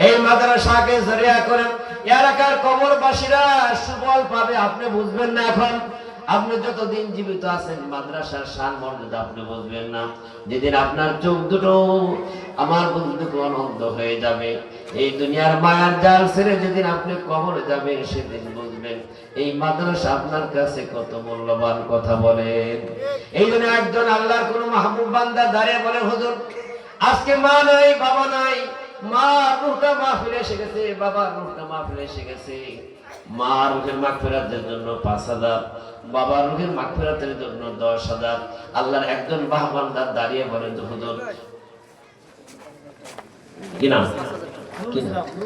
S1: এই মাদ্রাসাকে জরিয়া করেন এলাকার কবরবাসীরা সুফল পাবে। আপনি বুঝবেন না, এখন আপনি যতদিন জীবিত আছেন মাদ্রাসার শান মর্যাদা আপনি বুঝবেন না। যেদিন আপনার চোখ দুটো আমার বন্ধুগণ অন্ধ হয়ে যাবে, এই দুনিয়ার মায়ার জাল ছেড়ে যেদিন আপনি কবরে যাবেন সেদিন বুঝবেন এই মাদ্রাসা আপনার কাছে কত মূল্যবান, কথা বলেন। এই জন্য একজন আল্লাহর কোন মাহবুব বান্দা দাঁড়িয়ে বলে হুজুর আজকে মা নাই, বাবা নাই, মা রূহটা মাহফিলে এসে গেছে, বাবার রূহটা মাহফিলে এসে গেছে। মা রূহের মাগফিরাতের জন্য 5,000, বাবার রূহের মাগফিরাতের জন্য 10,000। আল্লাহর একজন বান্দা দাঁড়িয়ে বলেন হুজুর কিনা কিনা